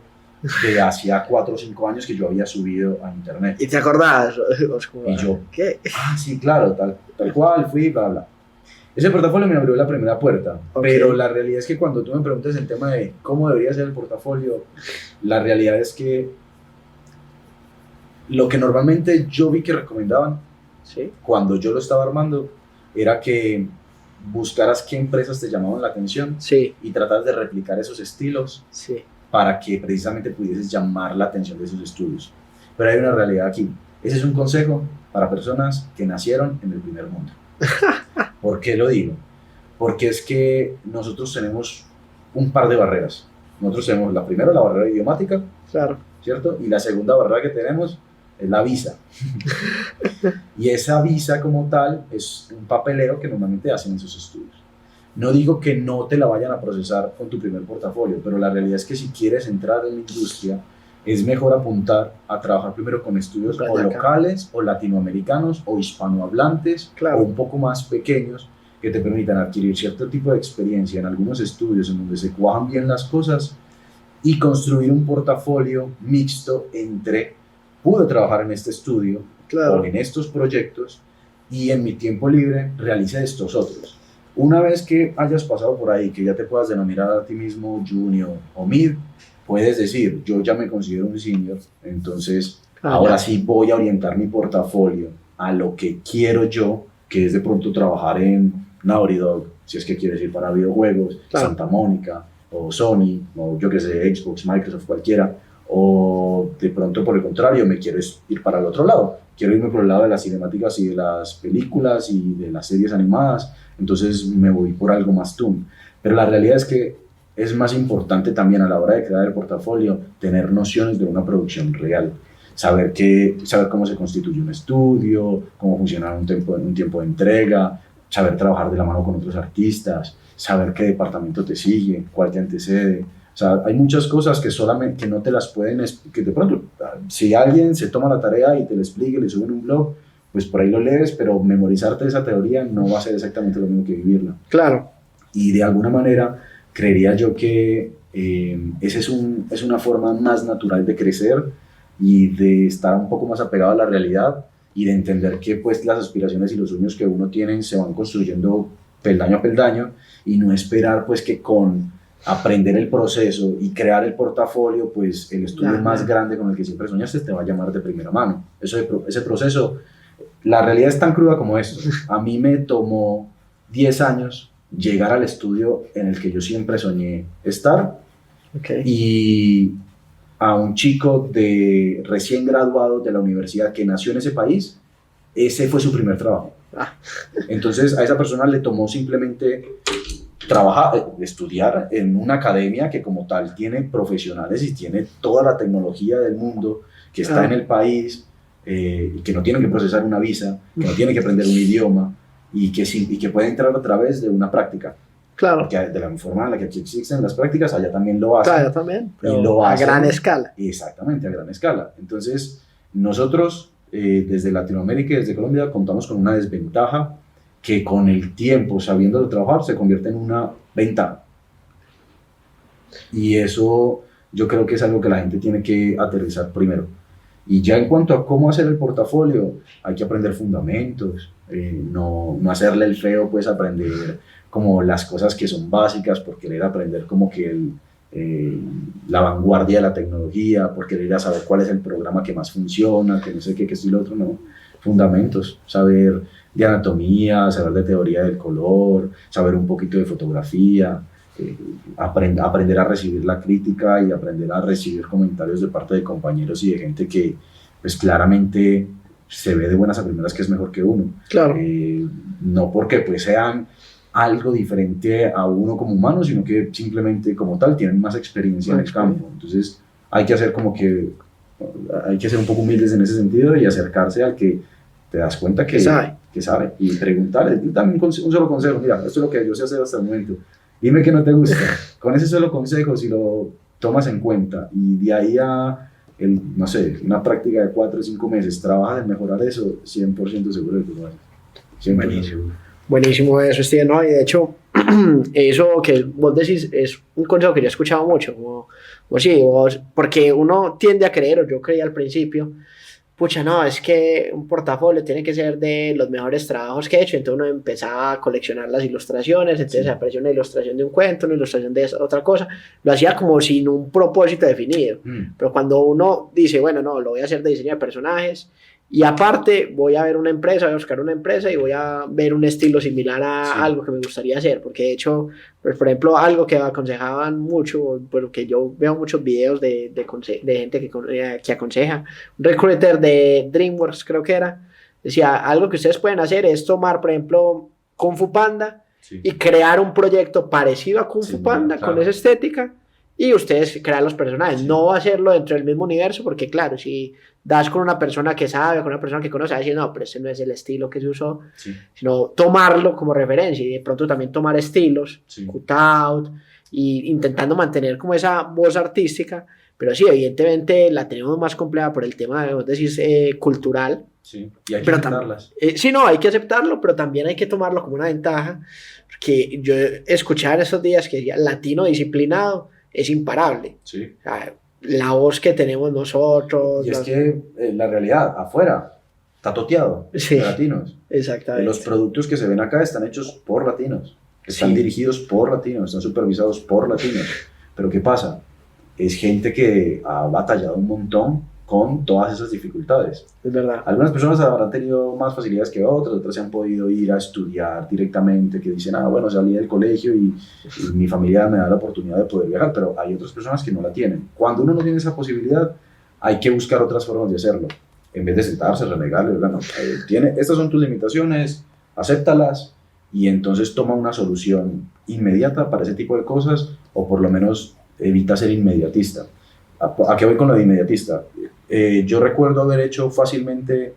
de hacía 4 o 5 años que yo había subido a internet. ¿Y te acordabas? Y yo, ¿qué? Sí, claro, tal cual, fui, bla, bla. Ese portafolio me abrió la primera puerta, pero la realidad es que cuando tú me preguntas el tema de cómo debería ser el portafolio, la realidad es que lo que normalmente yo vi que recomendaban cuando yo lo estaba armando era que buscaras qué empresas te llamaban la atención y trataras de replicar esos estilos para que precisamente pudieses llamar la atención de esos estudios. Pero hay una realidad aquí. Ese es un consejo para personas que nacieron en el primer mundo. ¿Por qué lo digo? porque es que nosotros tenemos un par de barreras. Nosotros tenemos la primera, la barrera idiomática, Claro. ¿cierto? Y la segunda barrera que tenemos es la visa. Y esa visa como tal es un papeleo que normalmente hacen en sus estudios. No digo que no te la vayan a procesar con tu primer portafolio, pero la realidad es que si quieres entrar en la industria, es mejor apuntar a trabajar primero con estudios o locales, o latinoamericanos, o hispanohablantes, Claro. o un poco más pequeños, que te permitan adquirir cierto tipo de experiencia en algunos estudios en donde se cuajan bien las cosas y construir un portafolio mixto entre pude trabajar en este estudio Claro. o en estos proyectos y en mi tiempo libre realice estos otros. Una vez que hayas pasado por ahí, que ya te puedas denominar a ti mismo junior o mid, puedes decir, yo ya me considero un senior, entonces ahora sí voy a orientar mi portafolio a lo que quiero yo, que es de pronto trabajar en Naughty Dog, si es que quieres ir para videojuegos, Claro. Santa Mónica, o Sony, o yo que sé, Xbox, Microsoft, cualquiera, o de pronto por el contrario, me quiero ir para el otro lado, quiero irme por el lado de las cinemáticas y de las películas y de las series animadas, entonces me voy por algo más toon. Pero la realidad es que es más importante también a la hora de crear el portafolio tener nociones de una producción real, saber cómo se constituye un estudio, cómo funciona un tiempo de entrega, saber trabajar de la mano con otros artistas, saber qué departamento te sigue, cuál te antecede. O sea, hay muchas cosas que solamente que no te las pueden, que de pronto, si alguien se toma la tarea y te lo explica y le sube en un blog, pues por ahí lo lees, pero memorizarte esa teoría no va a ser exactamente lo mismo que vivirla. Claro. Y de alguna manera creería yo que esa es una forma más natural de crecer y de estar un poco más apegado a la realidad y de entender que pues las aspiraciones y los sueños que uno tiene se van construyendo peldaño a peldaño y no esperar pues que con aprender el proceso y crear el portafolio, pues el estudio más grande con el que siempre soñaste te va a llamar de primera mano. Ese proceso, la realidad es tan cruda como esto. A mí me tomó 10 años llegar al estudio en el que yo siempre soñé estar. Okay. Y a un chico de recién graduado de la universidad que nació en ese país, ese fue su primer trabajo. Entonces a esa persona le tomó simplemente estudiar en una academia que como tal tiene profesionales y tiene toda la tecnología del mundo, que está en el país, que no tiene que procesar una visa, que no tiene que aprender un idioma y que puede entrar a través de una práctica. Claro. Porque de la forma en la que aquí existen las prácticas, allá también lo hacen. Claro, también. Y lo hacen a gran escala. Exactamente, a gran escala. Entonces, nosotros desde Latinoamérica y desde Colombia contamos con una desventaja que con el tiempo, sabiéndolo trabajar, se convierte en una ventaja. Y eso yo creo que es algo que la gente tiene que aterrizar primero. Y ya en cuanto a cómo hacer el portafolio, hay que aprender fundamentos, no hacerle el feo, pues aprender como las cosas que son básicas, por querer aprender como que la vanguardia de la tecnología, por querer ir a saber cuál es el programa que más funciona, que no sé qué, que esto y lo otro, no. Fundamentos, saber de anatomía, saber de teoría del color, saber un poquito de fotografía, aprender a recibir la crítica y aprender a recibir comentarios de parte de compañeros y de gente que pues claramente se ve de buenas a primeras que es mejor que uno. Claro. No porque pues sean algo diferente a uno como humano, sino que simplemente como tal tienen más experiencia en el campo. Entonces hay que hacer hay que ser un poco humildes en ese sentido y acercarse al que te das cuenta que sabe y preguntarle. Yo también un solo consejo, mira, esto es lo que yo sé hacer hasta el momento, dime que no te gusta. Con ese solo consejo, si lo tomas en cuenta y de ahí a no sé, una práctica de 4 o 5 meses trabajas en mejorar eso, 100% seguro de que lo haces. Buenísimo. Buenísimo eso, Steven, ¿no? Y de hecho, eso que vos decís es un consejo que yo he escuchado mucho, porque uno tiende a creer, o yo creía al principio, pucha, no, es que un portafolio tiene que ser de los mejores trabajos que he hecho, entonces uno empezaba a coleccionar las ilustraciones, entonces apareció una ilustración de un cuento, una ilustración de otra cosa, lo hacía como sin un propósito definido, pero cuando uno dice, bueno, no, lo voy a hacer de diseño de personajes, y aparte voy a ver una empresa, voy a buscar una empresa y voy a ver un estilo similar a algo que me gustaría hacer, porque de hecho, pues, por ejemplo, algo que aconsejaban mucho, porque yo veo muchos videos de gente que aconseja, un recruiter de DreamWorks creo que era, decía, algo que ustedes pueden hacer es tomar, por ejemplo, Kung Fu Panda Sí. y crear un proyecto parecido a Kung Fu Sí, Panda claro. con esa estética y ustedes crear los personajes, Sí. no hacerlo dentro del mismo universo, porque claro, si das con una persona que sabe, con una persona que conoce, va a decir, no, pero ese no es el estilo que se usó, Sí. sino tomarlo como referencia y de pronto también tomar estilos, Sí. cutout, y intentando mantener como esa voz artística, pero sí, evidentemente la tenemos más compleja por el tema, vos decís, cultural, Sí. Y hay que pero también, aceptarlas. sí, no, hay que aceptarlo, pero también hay que tomarlo como una ventaja, porque yo escuchaba en estos días que decía, latino disciplinado es imparable. Sí. O sea, la voz que tenemos nosotros. Y es que la realidad, afuera, está toteado Sí. de latinos. Exactamente. Los productos que se ven acá están hechos por latinos, están Sí. dirigidos por latinos, están supervisados por latinos. Pero ¿qué pasa? Es gente que ha batallado un montón con todas esas dificultades. Es verdad. Algunas personas habrán tenido más facilidades que otras se han podido ir a estudiar directamente, que dicen, bueno, salí del colegio y mi familia me da la oportunidad de poder viajar, pero hay otras personas que no la tienen. Cuando uno no tiene esa posibilidad, hay que buscar otras formas de hacerlo. En vez de sentarse, renegarle, no, estas son tus limitaciones, acéptalas y entonces toma una solución inmediata para ese tipo de cosas o por lo menos evita ser inmediatista. ¿A qué voy con lo de inmediatista? Yo recuerdo haber hecho fácilmente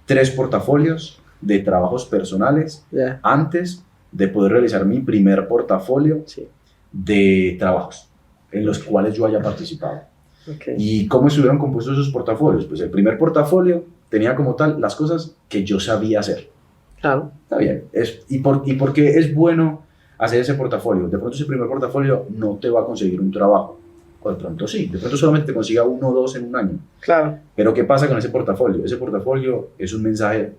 3 portafolios de trabajos personales Yeah. antes de poder realizar mi primer portafolio Sí. de trabajos en los cuales yo haya participado. Okay. ¿Y cómo estuvieron compuestos esos portafolios? Pues el primer portafolio tenía como tal las cosas que yo sabía hacer. Claro. Está bien. ¿Y por qué es bueno hacer ese portafolio? De pronto ese primer portafolio no te va a conseguir un trabajo. O de pronto sí, de pronto solamente te consiga 1 o 2 en un año. Claro. Pero ¿qué pasa con ese portafolio? Ese portafolio es un mensaje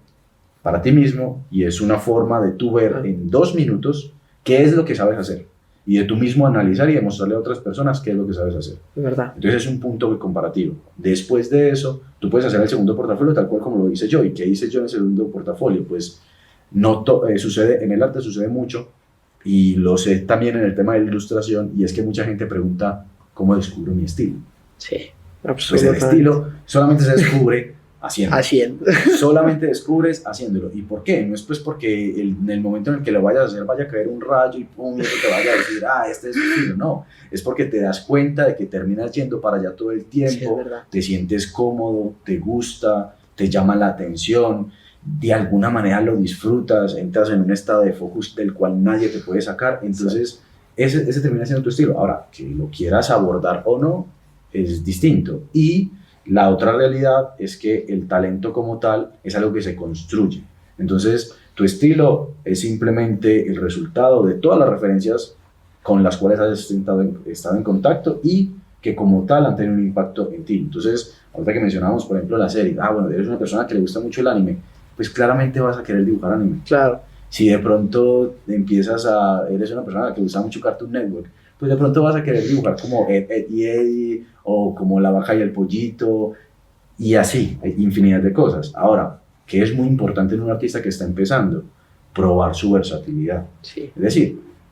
para ti mismo y es una forma de tú ver en 2 minutos qué es lo que sabes hacer y de tú mismo analizar y demostrarle a otras personas qué es lo que sabes hacer. Es verdad. Entonces es un punto comparativo. Después de eso, tú puedes hacer el segundo portafolio tal cual como lo hice yo. ¿Y qué hice yo en el segundo portafolio? Pues no sucede, en el arte sucede mucho y lo sé también en el tema de la ilustración y es que mucha gente pregunta ¿cómo descubro mi estilo? Sí. Pues el Absolutamente. estilo solamente se descubre haciendo. Haciendo. Solamente descubres haciéndolo. ¿Y por qué? No es pues porque en el momento en el que lo vayas a hacer vaya a caer un rayo y pum, y eso te vaya a decir, este es tu estilo. No, es porque te das cuenta de que terminas yendo para allá todo el Sí, es tiempo, verdad. te sientes cómodo, te gusta, te llama la atención, de alguna manera lo disfrutas, entras en un estado de focus del cual nadie te puede sacar. Entonces, ese termina siendo tu estilo. Ahora, que lo quieras abordar o no, es distinto. Y la otra realidad es que el talento como tal es algo que se construye. Entonces, tu estilo es simplemente el resultado de todas las referencias con las cuales has estado en contacto y que como tal han tenido un impacto en ti. Entonces, ahorita que mencionábamos, por ejemplo, la serie, bueno, eres una persona que le gusta mucho el anime, pues claramente vas a querer dibujar anime. Claro. Si de pronto eres una persona que gusta mucho Cartoon Network, pues de pronto vas a querer dibujar como Ed y Eddie o como La Vaca y el Pollito y así, hay infinidad de cosas. Ahora, ¿qué es muy importante en un artista que está empezando? Probar su versatilidad. Sí. Es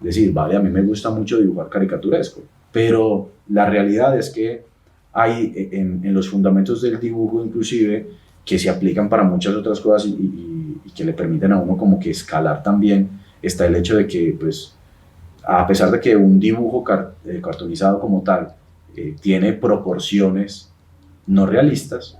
decir, vale, a mí me gusta mucho dibujar caricaturesco, pero la realidad es que hay en los fundamentos del dibujo inclusive que se aplican para muchas otras cosas y que le permiten a uno como que escalar también, está el hecho de que pues a pesar de que un dibujo cartonizado como tal tiene proporciones no realistas,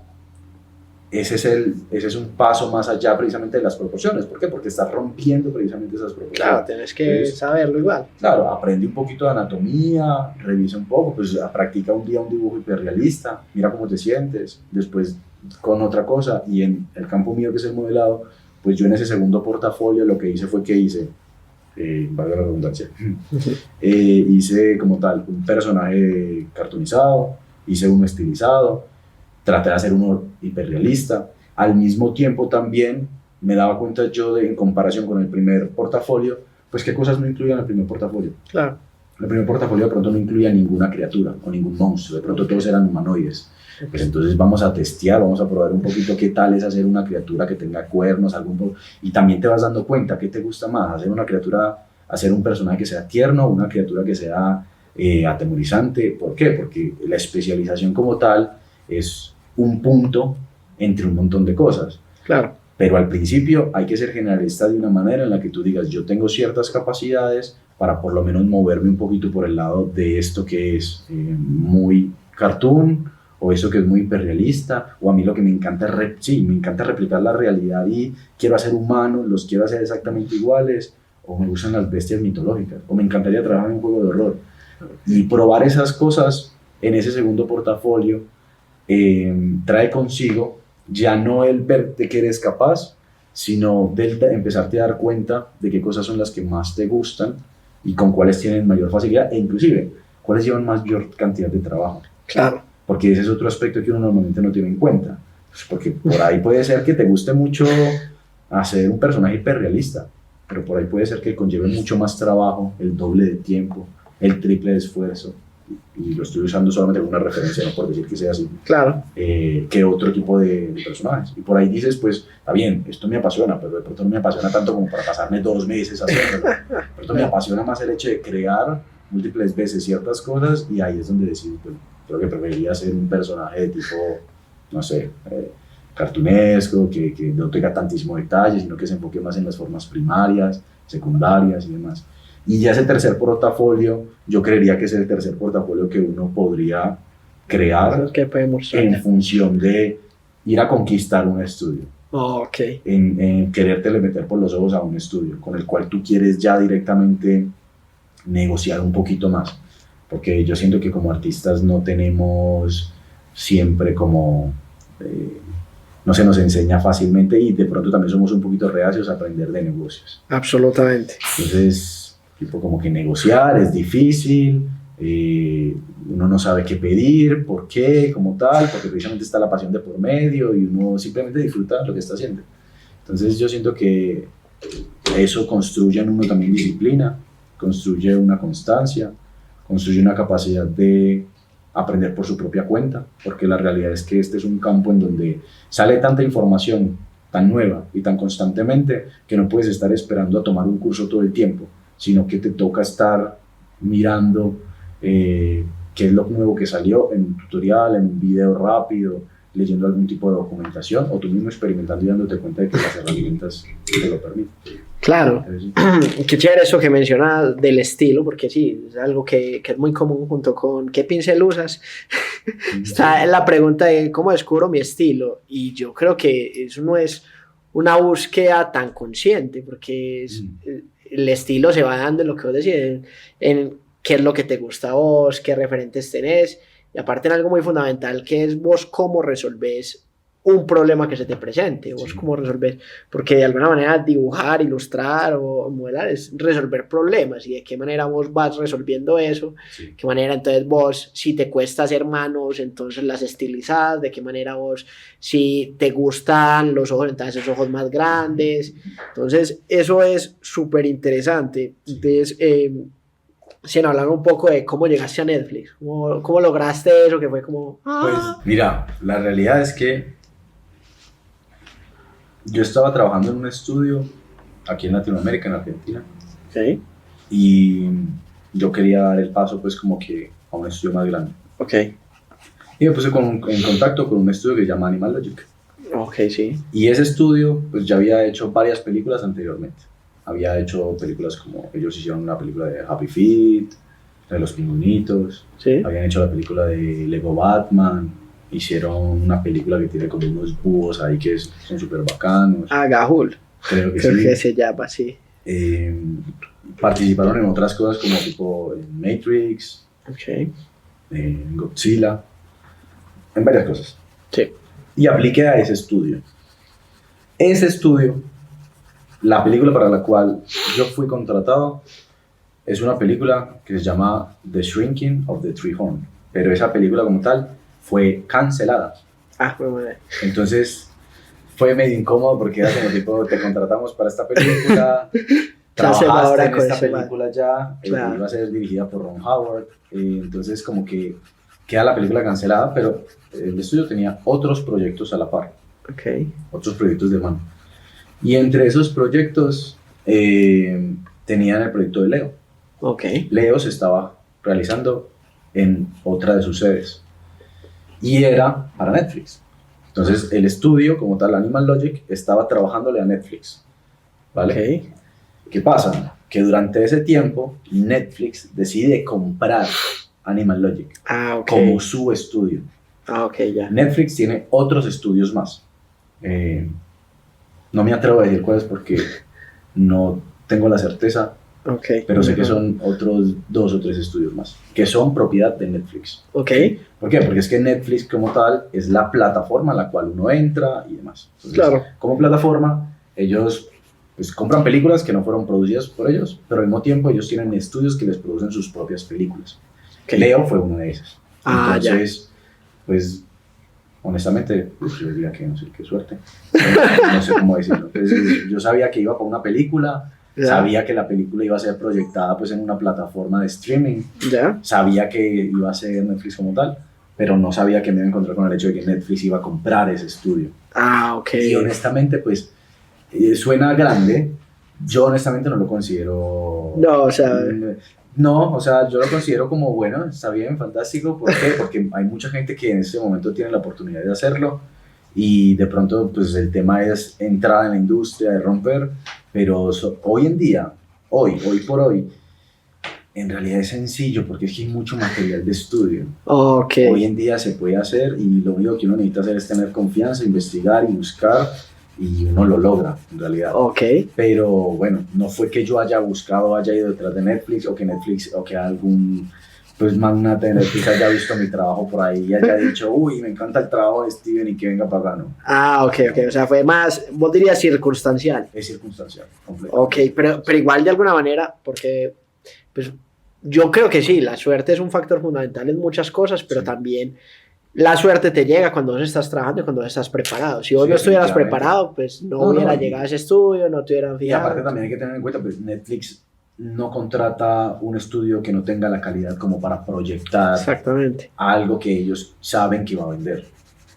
ese es un paso más allá precisamente de las proporciones. ¿Por qué? Porque estás rompiendo precisamente esas proporciones. Claro, tienes que saberlo igual. Claro, aprende un poquito de anatomía, revisa un poco, pues practica un día un dibujo hiperrealista, mira cómo te sientes, después con otra cosa. Y en el campo mío que es el modelado, pues yo en ese segundo portafolio lo que hice fue que valga la redundancia, hice como tal un personaje cartonizado, hice uno estilizado, traté de hacer uno hiperrealista. Al mismo tiempo también me daba cuenta yo en comparación con el primer portafolio, pues qué cosas no incluían el primer portafolio. Claro. El primer portafolio de pronto no incluía ninguna criatura o ningún monstruo, de pronto todos eran humanoides. Pues entonces vamos a testear, vamos a probar un poquito qué tal es hacer una criatura que tenga cuernos, y también te vas dando cuenta qué te gusta más, hacer un personaje que sea tierno, una criatura que sea atemorizante. ¿Por qué? Porque la especialización como tal es un punto entre un montón de cosas. Claro. Pero al principio hay que ser generalista de una manera en la que tú digas, yo tengo ciertas capacidades para por lo menos moverme un poquito por el lado de esto que es muy cartoon, o eso que es muy hiperrealista, o a mí lo que me encanta es me encanta replicar la realidad y quiero hacer humanos, los quiero hacer exactamente iguales, o me gustan las bestias mitológicas, o me encantaría trabajar en un juego de horror. Y probar esas cosas en ese segundo portafolio trae consigo ya no el ver de que eres capaz, sino del empezarte a dar cuenta de qué cosas son las que más te gustan y con cuáles tienen mayor facilidad, e inclusive cuáles llevan mayor cantidad de trabajo. Claro. Porque ese es otro aspecto que uno normalmente no tiene en cuenta. Pues porque por ahí puede ser que te guste mucho hacer un personaje hiperrealista, pero por ahí puede ser que conlleve mucho más trabajo, el doble de tiempo, el triple de esfuerzo, y lo estoy usando solamente como una referencia, no por decir que sea así, Claro. que otro tipo de personajes. Y por ahí dices, pues, está bien, esto me apasiona, pero de pronto no me apasiona tanto como para pasarme 2 meses haciéndolo. De pronto me apasiona más el hecho de crear múltiples veces ciertas cosas, y ahí es donde decido, pues, creo que preferiría ser un personaje de tipo, no sé, cartunesco, que no tenga tantísimo detalle, sino que se enfoque más en las formas primarias, secundarias y demás. Y ya ese tercer portafolio, yo creería que es el tercer portafolio que uno podría crear en función de ir a conquistar un estudio. Oh, okay. En querértele meter por los ojos a un estudio, con el cual tú quieres ya directamente negociar un poquito más. Porque yo siento que como artistas no tenemos siempre como... no se nos enseña fácilmente, y de pronto también somos un poquito reacios a aprender de negocios. Absolutamente. Entonces, tipo como que negociar es difícil, uno no sabe qué pedir, por qué, como tal, porque precisamente está la pasión de por medio y uno simplemente disfruta lo que está haciendo. Entonces yo siento que eso construye en uno también disciplina, construye una constancia, construye una capacidad de aprender por su propia cuenta, porque la realidad es que este es un campo en donde sale tanta información tan nueva y tan constantemente que no puedes estar esperando a tomar un curso todo el tiempo, sino que te toca estar mirando qué es lo nuevo que salió en un tutorial, en un video rápido, leyendo algún tipo de documentación, o tú mismo experimentando y dándote cuenta de que las herramientas te lo permiten. Claro, qué chévere eso que mencionas del estilo, porque sí, es algo que es muy común junto con ¿qué pincel usas? Está en la pregunta de cómo descubro mi estilo, y yo creo que eso no es una búsqueda tan consciente, porque el estilo se va dando en lo que vos decís, en qué es lo que te gusta a vos, qué referentes tenés, y aparte en algo muy fundamental que es vos cómo resolvés un problema que se te presente, vos cómo resolvés, porque de alguna manera dibujar, ilustrar o modelar es resolver problemas, y de qué manera vos vas resolviendo eso, qué manera entonces vos, si te cuesta hacer manos, entonces las estilizás, de qué manera vos, si te gustan los ojos, entonces esos ojos más grandes, entonces eso es súper interesante. Entonces, si nos hablan un poco de cómo llegaste a Netflix, cómo lograste eso, que fue como... Pues mira, la realidad es que yo estaba trabajando en un estudio aquí en Latinoamérica, en Argentina, Okay. y yo quería dar el paso pues como que a un estudio más grande. Okay. Y me puse en contacto con un estudio que se llama Animal Logic. Okay, sí. Y ese estudio pues ya había hecho varias películas anteriormente. Había hecho películas como, ellos hicieron una película de Happy Feet, de los pingüinitos, Sí. habían hecho la película de Lego Batman, hicieron una película que tiene como unos búhos ahí que son súper bacanos. Ah, Gahul. Creo que Creo sí. que se llama así. Participaron en otras cosas como tipo en Matrix, Okay. en Godzilla, en varias cosas. Sí. Y apliqué a ese estudio. Ese estudio, la película para la cual yo fui contratado, es una película que se llama The Shrinking of the Tree Horn, pero esa película como tal fue cancelada. Ah, muy bueno. Entonces fue medio incómodo porque era como tipo, te contratamos para esta película, trabajaste en esta película ya, claro. Iba a ser dirigida por Ron Howard, entonces como que queda la película cancelada, pero el estudio tenía otros proyectos a la par, Okay. otros proyectos de mano. Y entre esos proyectos tenían el proyecto de Leo. Okay. Leo se estaba realizando en otra de sus sedes y era para Netflix. Entonces el estudio, como tal, Animal Logic, estaba trabajándole a Netflix, ¿vale? Ok. ¿Qué pasa? Que durante ese tiempo Netflix decide comprar Animal Logic Ah, ok. como su estudio. Ah, ok, ya. Netflix tiene otros estudios más. No me atrevo a decir cuáles porque no tengo la certeza, Ok. pero sé que son otros 2 o 3 estudios más, que son propiedad de Netflix. Ok. ¿Por qué? Porque es que Netflix como tal es la plataforma a la cual uno entra y demás. Entonces, Claro. como plataforma, ellos pues, compran películas que no fueron producidas por ellos, pero al mismo tiempo ellos tienen estudios que les producen sus propias películas. Ok. Leo fue una de esas. Ah, Entonces, pues, honestamente, pues, yo diría que no sé qué suerte. No sé cómo decirlo. Entonces, yo sabía que iba para una película, Ya. sabía que la película iba a ser proyectada pues, en una plataforma de streaming, Ya. sabía que iba a ser Netflix como tal, pero no sabía que me iba a encontrar con el hecho de que Netflix iba a comprar ese estudio. Ah, ok. Y honestamente, pues, suena grande. Yo honestamente no lo considero... No, o sea, No, o sea, yo lo considero como, bueno, está bien, fantástico. ¿Por qué? Porque hay mucha gente que en este momento tiene la oportunidad de hacerlo y de pronto, pues, el tema es entrar en la industria, de romper, pero hoy en día, hoy por hoy, en realidad es sencillo porque es que hay mucho material de estudio. ok. Hoy en día se puede hacer y lo único que uno necesita hacer es tener confianza, investigar y buscar y uno lo logra en realidad. Ok. Pero bueno, no fue que yo haya buscado, haya ido detrás de Netflix o que Netflix o que algún pues magnate de Netflix haya visto mi trabajo por ahí y haya dicho, uy, me encanta el trabajo de Steven y que venga para acá, no. Ah, ok, ok. O sea, fue más, vos dirías circunstancial. Es circunstancial, completamente. Ok, pero igual de alguna manera, porque pues yo creo que sí, la suerte es un factor fundamental en muchas cosas, pero Sí. también la suerte te llega cuando vos estás trabajando y cuando vos estás preparado. Si vos Sí, no estuvieras definitivamente. preparado, pues no, No, hubiera y- llegado a ese estudio, no te hubieran Y fijado. aparte también hay que tener en cuenta, pues Netflix no contrata un estudio que no tenga la calidad como para proyectar Exactamente. algo que ellos saben que va a vender.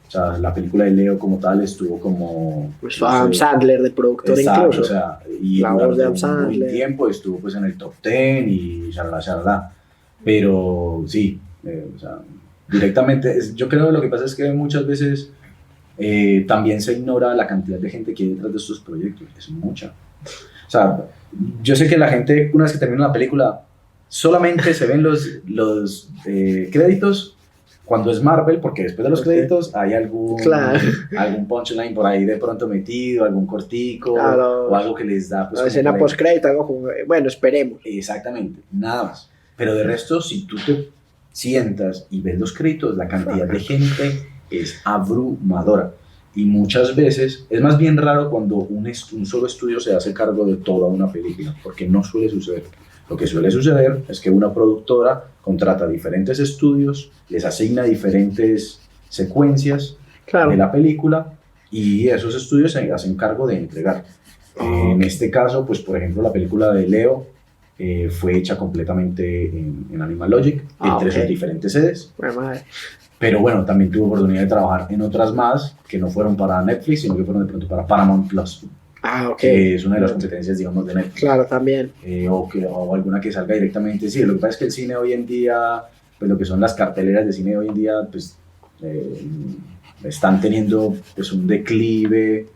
O sea, la película de Leo como tal estuvo como... Pues no Adam sé, Sandler de productor exacto, incluso. o sea, y La voz durante de Adam un buen Sandler. tiempo estuvo pues en el top 10 y shalala. Pero sí, o sea, directamente, yo creo que lo que pasa es que muchas veces también se ignora la cantidad de gente que hay detrás de estos proyectos, es mucha. O sea, yo sé que la gente, una vez que termina la película, solamente se ven los créditos cuando es Marvel, porque después de los Ok. créditos hay algún punchline por ahí de pronto metido, algún cortico, Claro. o algo que les da pues La como escena por ahí. post-crédito, algo como, bueno, esperemos. Exactamente, nada más. Pero de resto, si tú te sientas y ves los créditos, la cantidad de gente es abrumadora. Y muchas veces es más bien raro cuando un solo estudio se hace cargo de toda una película, porque no suele suceder. Lo que suele suceder es que una productora contrata diferentes estudios, les asigna diferentes secuencias Claro. de la película y esos estudios se hacen cargo de entregar. En este caso, pues por ejemplo, la película de Leo fue hecha completamente en Animal Logic, entre ok. sus diferentes sedes. Bueno, madre. Pero bueno, también tuve oportunidad de trabajar en otras más que no fueron para Netflix, sino que fueron de pronto para Paramount Plus, Ah, ok. que es una de las competencias, digamos, de Netflix. Claro, también. O alguna que salga directamente. Sí, lo que pasa es que el cine hoy en día, pues lo que son las carteleras de cine hoy en día, pues están teniendo pues un declive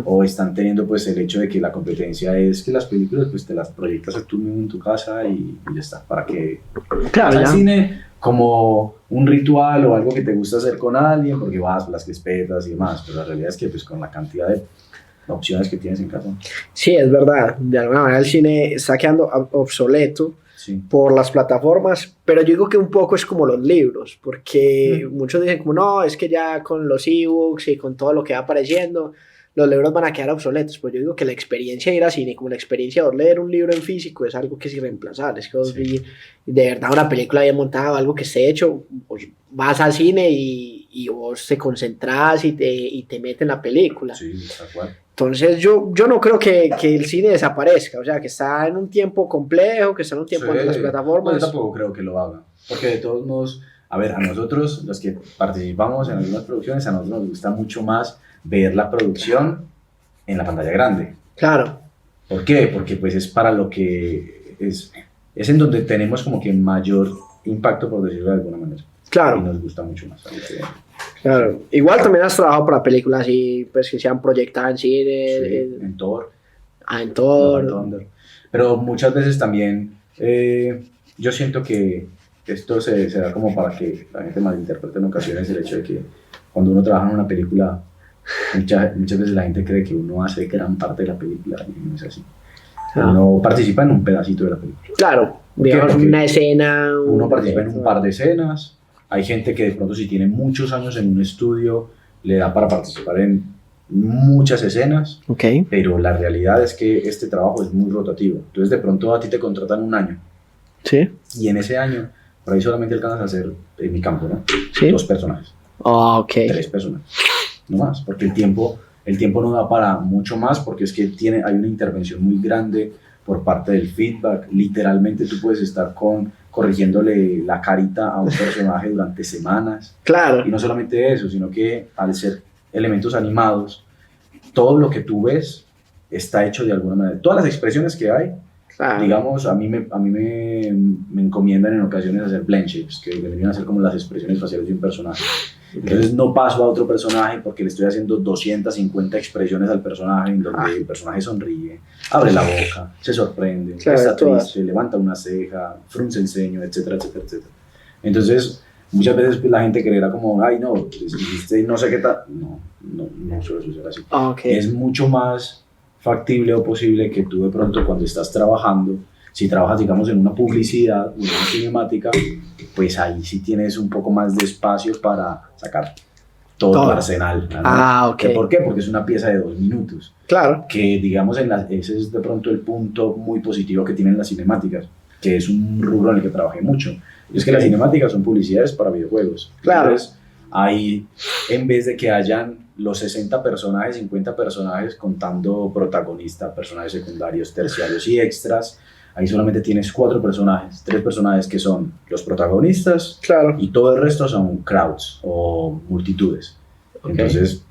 o están teniendo pues el hecho de que la competencia es que las películas pues te las proyectas tú mismo en tu casa y ya está, para que Claro, vas al ya. cine como un ritual o algo que te gusta hacer con alguien porque vas, las crispetas y demás, pero la realidad es que pues con la cantidad de opciones que tienes en casa. Sí, es verdad. De alguna manera el cine está quedando obsoleto Sí. por las plataformas, pero yo digo que un poco es como los libros, porque muchos dicen como no, es que ya con los ebooks y con todo lo que va apareciendo, los libros van a quedar obsoletos. Pues yo digo que la experiencia de ir al cine, como la experiencia de leer un libro en físico, es algo que es irreemplazable. Es que vos de verdad una película bien montada, algo que esté hecho, pues vas al cine y vos te concentras y te metes en la película. Sí, tal cual. Entonces yo no creo que el cine desaparezca, o sea, que está en un tiempo complejo, que está en un tiempo en las plataformas. Yo tampoco creo que lo haga, porque de todos modos, a ver, a nosotros, los que participamos en algunas producciones, a nosotros nos gusta mucho más ver la producción en la pantalla grande. Claro. ¿Por qué? Porque pues es para lo que es en donde tenemos como que mayor impacto, por decirlo de alguna manera. Claro. Y nos gusta mucho más. Claro. Igual también has trabajado para películas y pues que sean proyectadas en cine, Sí, en Thor, en Love and Thor. Thunder. Pero muchas veces también yo siento que esto se da como para que la gente malinterprete en ocasiones el hecho de que cuando uno trabaja en una película, muchas veces la gente cree que uno hace gran parte de la película y no es así. Uno participa en un pedacito de la película. Claro, ¿Por qué? digamos Porque una escena. uno participa en un par de escenas. Hay gente que de pronto si tiene muchos años en un estudio le da para participar en muchas escenas, Ok. pero la realidad es que este trabajo es muy rotativo. Entonces de pronto a ti te contratan un año Sí. y en ese año por ahí solamente alcanzas a hacer, en mi campo, ¿no? Sí. 2 personajes, Ok. 3 personajes, no más, porque el tiempo no da para mucho más porque es que hay una intervención muy grande por parte del feedback. Literalmente tú puedes estar corrigiéndole la carita a un personaje durante semanas. Claro. Y no solamente eso, sino que al ser elementos animados, todo lo que tú ves está hecho de alguna manera. Todas las expresiones que hay, Claro. digamos, a mí me encomiendan en ocasiones hacer blend shapes, que deberían hacer como las expresiones faciales de un personaje. Entonces no paso a otro personaje porque le estoy haciendo 250 expresiones al personaje en donde el personaje sonríe, abre la boca, se sorprende, Claro, está todas. triste, levanta una ceja, frunce el ceño, etcétera, etcétera, etcétera. Entonces, muchas veces pues, la gente creerá como, ay no, hiciste no sé qué tal. No suele suceder así. Ok. Es mucho más factible o posible que tú de pronto cuando estás trabajando, si trabajas digamos en una publicidad o en una cinemática, pues ahí sí tienes un poco más de espacio para sacar todo tu arsenal, ¿no? Ok. ¿Por qué? Porque es una pieza de 2 minutos. Claro. Que digamos, ese es de pronto el punto muy positivo que tienen las cinemáticas, que es un rubro en el que trabajé mucho. Y es que las cinemáticas son publicidades para videojuegos. Claro. Entonces, ahí, en vez de que hayan los 60 personajes, 50 personajes contando protagonistas, personajes secundarios, terciarios y extras, ahí solamente tienes 4 personajes, 3 personajes que son los protagonistas, Claro. y todo el resto son crowds o multitudes. Ok. Entonces,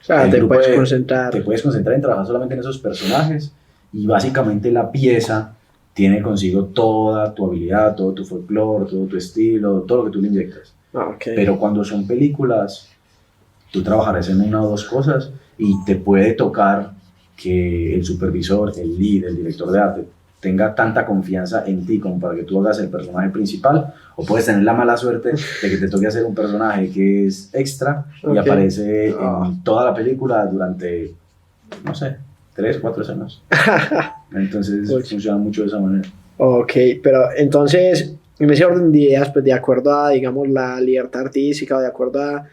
Claro, te tú puedes concentrar. te puedes concentrar en trabajar solamente en esos personajes y básicamente la pieza tiene consigo toda tu habilidad, todo tu folclore, todo tu estilo, todo lo que tú le inyectas. Ok. Pero cuando son películas, tú trabajarás en una o 2 cosas y te puede tocar que el supervisor, el lead, el director de arte tenga tanta confianza en ti como para que tú hagas el personaje principal, o puedes tener la mala suerte de que te toque hacer un personaje que es extra y aparece en toda la película durante, no sé, 3, 4 escenas. Entonces funciona mucho de esa manera. Ok, pero entonces, en ese orden de ideas, pues de acuerdo a, digamos, la libertad artística o de acuerdo a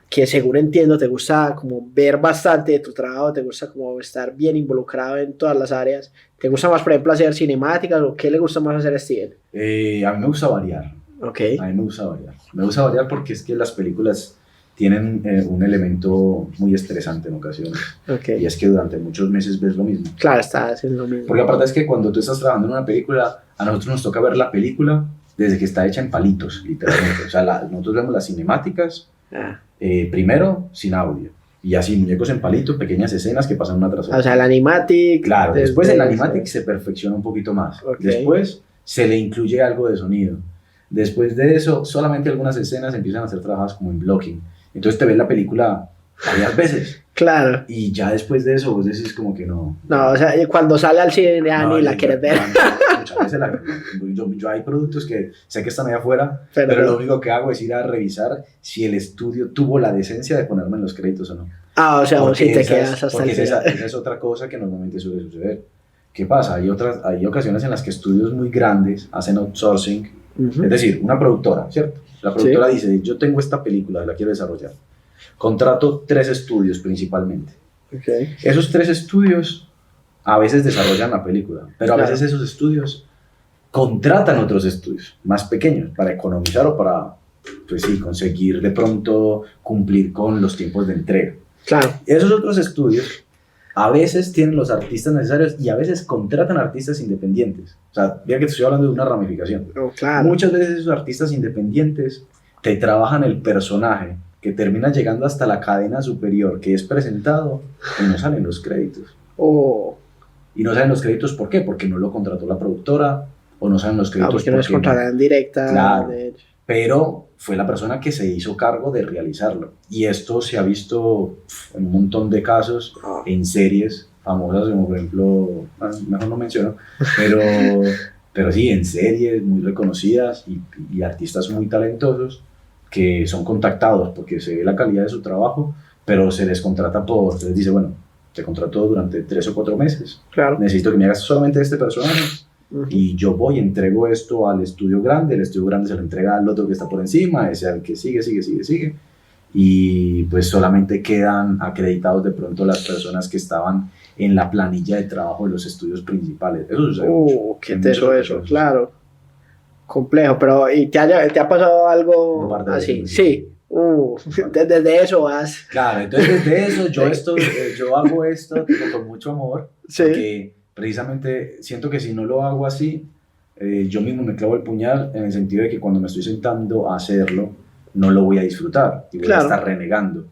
que según entiendo te gusta como ver bastante de tu trabajo, te gusta como estar bien involucrado en todas las áreas, ¿te gusta más, por ejemplo, hacer cinemáticas o qué le gusta más hacer a Steven? A mí me gusta variar. Ok. A mí me gusta variar. Me gusta variar porque es que las películas tienen un elemento muy estresante en ocasiones. Okay. Y es que durante muchos meses ves lo mismo. Claro, estás en lo mismo. Porque aparte es que cuando tú estás trabajando en una película, a nosotros nos toca ver la película desde que está hecha en palitos, literalmente. O sea, nosotros vemos las cinemáticas primero sin audio. Y así, muñecos en palito, pequeñas escenas que pasan una tras otra. O sea, el animatic. Claro, después el animatic se perfecciona un poquito más. Okay. Después se le incluye algo de sonido. Después de eso, solamente algunas escenas empiezan a ser trabajadas como en blocking. Entonces te ves la película varias veces. Claro. Y ya después de eso vos decís como que no. No, o sea, cuando sale al cine ya ni la quieres ver. Muchas veces yo hay productos que sé que están allá afuera, pero lo único que hago es ir a revisar si el estudio tuvo la decencia de ponerme en los créditos o no. Ah, o sea, vos sí te quedas hasta porque el final. esa es otra cosa que normalmente suele suceder. ¿Qué pasa? Hay ocasiones en las que estudios muy grandes hacen outsourcing, es decir, una productora, ¿cierto? La productora dice, yo tengo esta película, la quiero desarrollar. Contrato 3 estudios principalmente. Okay. Esos 3 estudios a veces desarrollan la película, pero a veces esos estudios contratan otros estudios más pequeños para economizar o para, pues sí, conseguir de pronto cumplir con los tiempos de entrega. Claro. Esos otros estudios a veces tienen los artistas necesarios y a veces contratan artistas independientes. O sea, mira que te estoy hablando de una ramificación. Oh, claro. Muchas veces esos artistas independientes te trabajan el personaje que termina llegando hasta la cadena superior, que es presentado y no salen los créditos. Oh. Y no salen los créditos, ¿por qué? Porque no lo contrató la productora, o no salen los créditos porque no es contratada en directa. Claro. pero fue la persona que se hizo cargo de realizarlo. Y esto se ha visto en un montón de casos, en series famosas, como por ejemplo, mejor no menciono, pero sí, en series muy reconocidas y artistas muy talentosos que son contactados porque se ve la calidad de su trabajo, pero se les contrata se les dice, bueno, te contrato durante 3 o 4 meses, Claro. necesito que me hagas solamente este personaje, y yo voy y entrego esto al estudio grande, el estudio grande se lo entrega al otro que está por encima, ese al que sigue, y pues solamente quedan acreditados de pronto las personas que estaban en la planilla de trabajo de los estudios principales. Eso sucede mucho. Qué teso eso, claro. Complejo, pero ¿y te ha pasado algo así? Veces, sí. Desde eso vas. Claro, entonces desde eso yo hago esto tipo, con mucho amor, Sí. porque precisamente siento que si no lo hago así, yo mismo me clavo el puñal en el sentido de que cuando me estoy sentando a hacerlo, no lo voy a disfrutar y voy a estar renegando.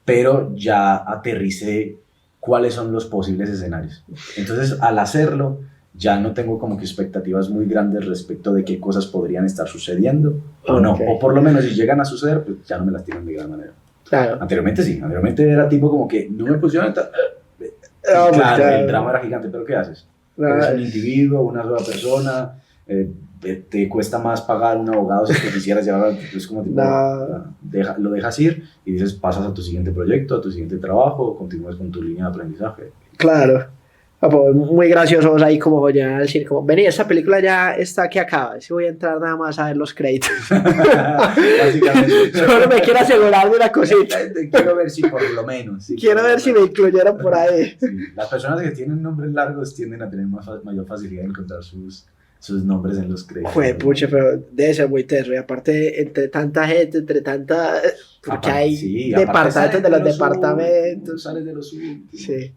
Pero ya aterricé cuáles son los posibles escenarios. Entonces, al hacerlo, ya no tengo como que expectativas muy grandes respecto de qué cosas podrían estar sucediendo o no. O por lo menos si llegan a suceder, pues ya no me lastiman de gran manera. Claro. Anteriormente sí, anteriormente era tipo como que no me pusieron... Claro, el drama era gigante, pero ¿qué haces? Eres un individuo, una sola persona, te cuesta más pagar un abogado si te quisieras llevar, es como tipo, lo dejas ir y dices, pasas a tu siguiente proyecto, a tu siguiente trabajo, continúas con tu línea de aprendizaje. Claro. Pues muy graciosos ahí como ya al decir, como, vení, esta película ya está que acaba, si voy a entrar nada más a ver los créditos. Básicamente. Solo me quiero asegurar de una cosita. Quiero ver si por lo menos. Sí, quiero ver si me incluyeron por ahí. Sí. Las personas que tienen nombres largos tienden a tener mayor facilidad de encontrar sus nombres en los créditos. Fue puche, pero debe ser muy teso. Y aparte, entre tanta gente, porque aparte, hay departamentos de los departamentos. Sales de los últimos. Sí.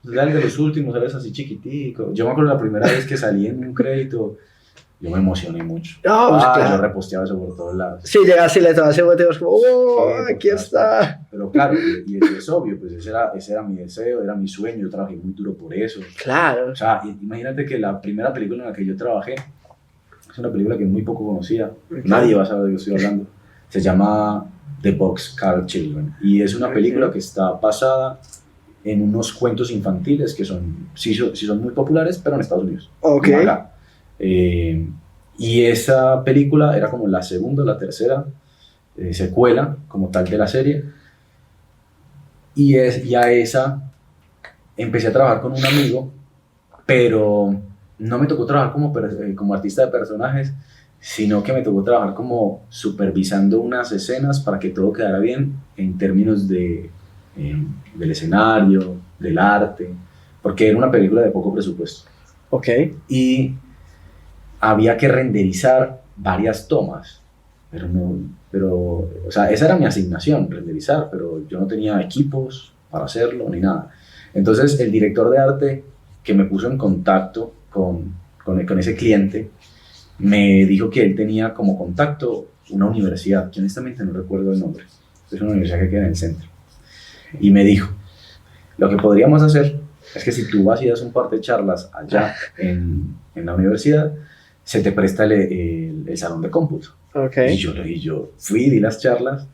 Sales de los últimos, sales así chiquitico. Yo me acuerdo la primera vez que salí en un crédito, yo me emocioné mucho. Claro. Yo reposteaba eso por todos lados. Sí, llegaste y le tomabas motivos como, aquí está. Pero claro, y es obvio, pues ese era mi deseo, era mi sueño, yo trabajé muy duro por eso. Claro. O sea, imagínate que la primera película en la que yo trabajé es una película que es muy poco conocida, nadie va a saber de lo que estoy hablando. Se llama The Boxcar Children y es una película que está basada en unos cuentos infantiles que sí son muy populares, pero en Estados Unidos. Ok. Y esa película era como la segunda o la tercera secuela como tal de la serie. Y a esa empecé a trabajar con un amigo, pero no me tocó trabajar como artista de personajes, sino que me tocó trabajar como supervisando unas escenas para que todo quedara bien en términos del escenario, del arte, porque era una película de poco presupuesto. Ok. Y había que renderizar varias tomas, pero o sea, esa era mi asignación, renderizar, pero yo no tenía equipos para hacerlo ni nada. Entonces el director de arte que me puso en contacto con ese cliente me dijo que él tenía como contacto una universidad, que honestamente no recuerdo el nombre, es una universidad que queda en el centro, y me dijo, lo que podríamos hacer es que si tú vas y das un par de charlas allá en la universidad, se te presta el salón de cómputo. Okay. Y yo fui, di las charlas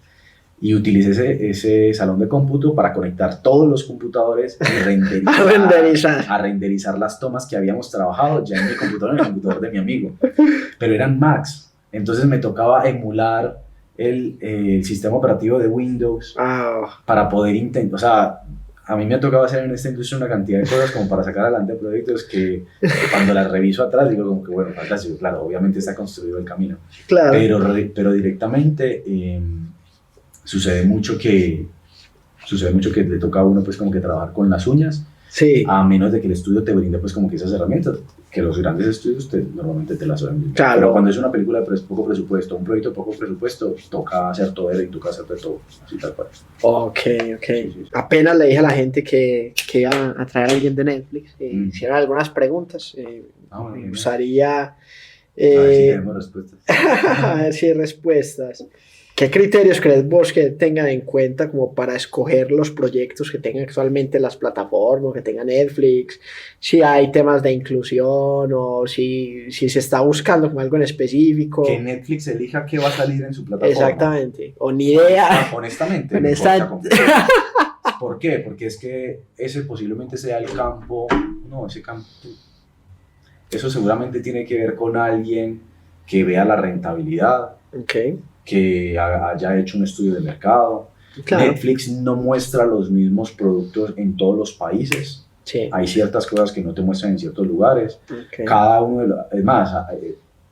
y utilicé ese salón de cómputo para conectar todos los computadores y a renderizar las tomas que habíamos trabajado ya en mi computador, en el computador de mi amigo. Pero eran Macs, entonces me tocaba emular el sistema operativo de Windows para poder intentar, o sea, a mí me ha tocado hacer en esta industria una cantidad de cosas como para sacar adelante proyectos que cuando las reviso atrás digo como que bueno, fantástico, claro, obviamente está construido el camino, claro. pero directamente sucede mucho que le toca a uno pues como que trabajar con las uñas, sí. A menos de que el estudio te brinde pues como que esas herramientas, que los grandes estudios normalmente te las suelen. Claro. Pero cuando es una película de poco presupuesto, un proyecto de poco presupuesto, toca hacer todo y toca hacer de todo, así tal cual. Ok. Sí. Apenas le dije a la gente que iba a traer a alguien de Netflix, hicieron algunas preguntas, me gustaría... a ver si tenemos respuestas. A ver si hay respuestas. ¿Qué criterios crees vos que tengan en cuenta como para escoger los proyectos que tengan actualmente las plataformas, que tenga Netflix? Si hay temas de inclusión o si se está buscando como algo en específico. Que Netflix elija qué va a salir en su plataforma. Exactamente, o ni idea. Honestamente, me cuesta ¿por qué? Porque es que ese posiblemente sea el campo, no, ese campo, eso seguramente tiene que ver con alguien que vea la rentabilidad, Okay. que haya hecho un estudio de mercado. Claro. Netflix no muestra los mismos productos en todos los países. Sí. Hay ciertas cosas que no te muestran en ciertos lugares. Okay. Cada uno de los, es más,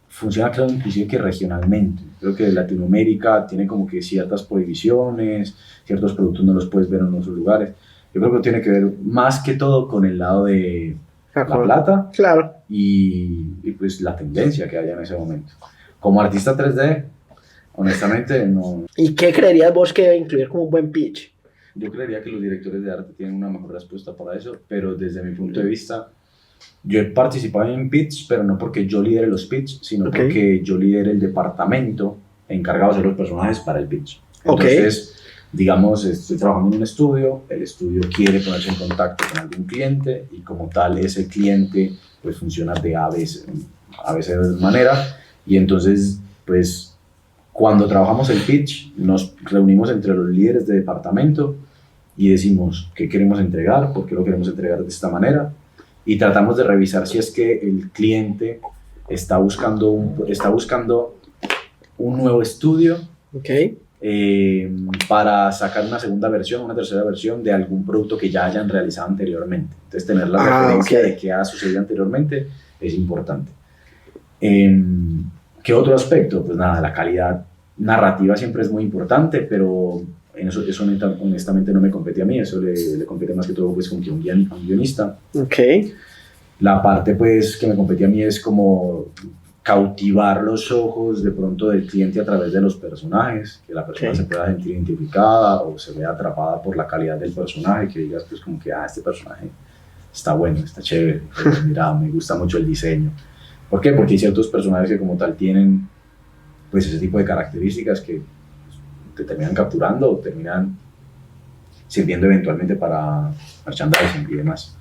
funciona creo inclusive que regionalmente. Creo que Latinoamérica tiene como que ciertas prohibiciones, ciertos productos no los puedes ver en otros lugares. Yo creo que tiene que ver más que todo con el lado de la plata, claro, y pues la tendencia que haya en ese momento. Como artista 3D, honestamente no. ¿Y qué creerías vos que debe incluir como un buen pitch? Yo creería que los directores de arte tienen una mejor respuesta para eso, pero desde mi punto de vista, yo he participado en pitch, pero no porque yo lidere los pitch, sino porque yo lidere el departamento encargado de hacer los personajes para el pitch. Entonces, digamos, estoy trabajando en un estudio, el estudio quiere ponerse en contacto con algún cliente y como tal ese cliente pues funciona de a veces manera, y entonces pues cuando trabajamos el pitch nos reunimos entre los líderes de departamento y decimos qué queremos entregar, por qué lo queremos entregar de esta manera, y tratamos de revisar si es que el cliente está buscando un nuevo estudio para sacar una segunda versión, una tercera versión de algún producto que ya hayan realizado anteriormente. Entonces tener la referencia de qué ha sucedido anteriormente es importante. ¿Qué otro aspecto? Pues nada, la calidad narrativa siempre es muy importante, pero en eso honestamente no me compete a mí, eso le compete más que todo pues como que a un guionista. La parte pues que me compete a mí es como cautivar los ojos de pronto del cliente a través de los personajes, que la persona se pueda sentir identificada o se vea atrapada por la calidad del personaje, que digas pues como que este personaje está bueno, está chévere, mira, me gusta mucho el diseño. ¿Por qué? Porque hay ciertos personajes que como tal tienen pues ese tipo de características que te terminan capturando o terminan sirviendo eventualmente para merchandising y demás.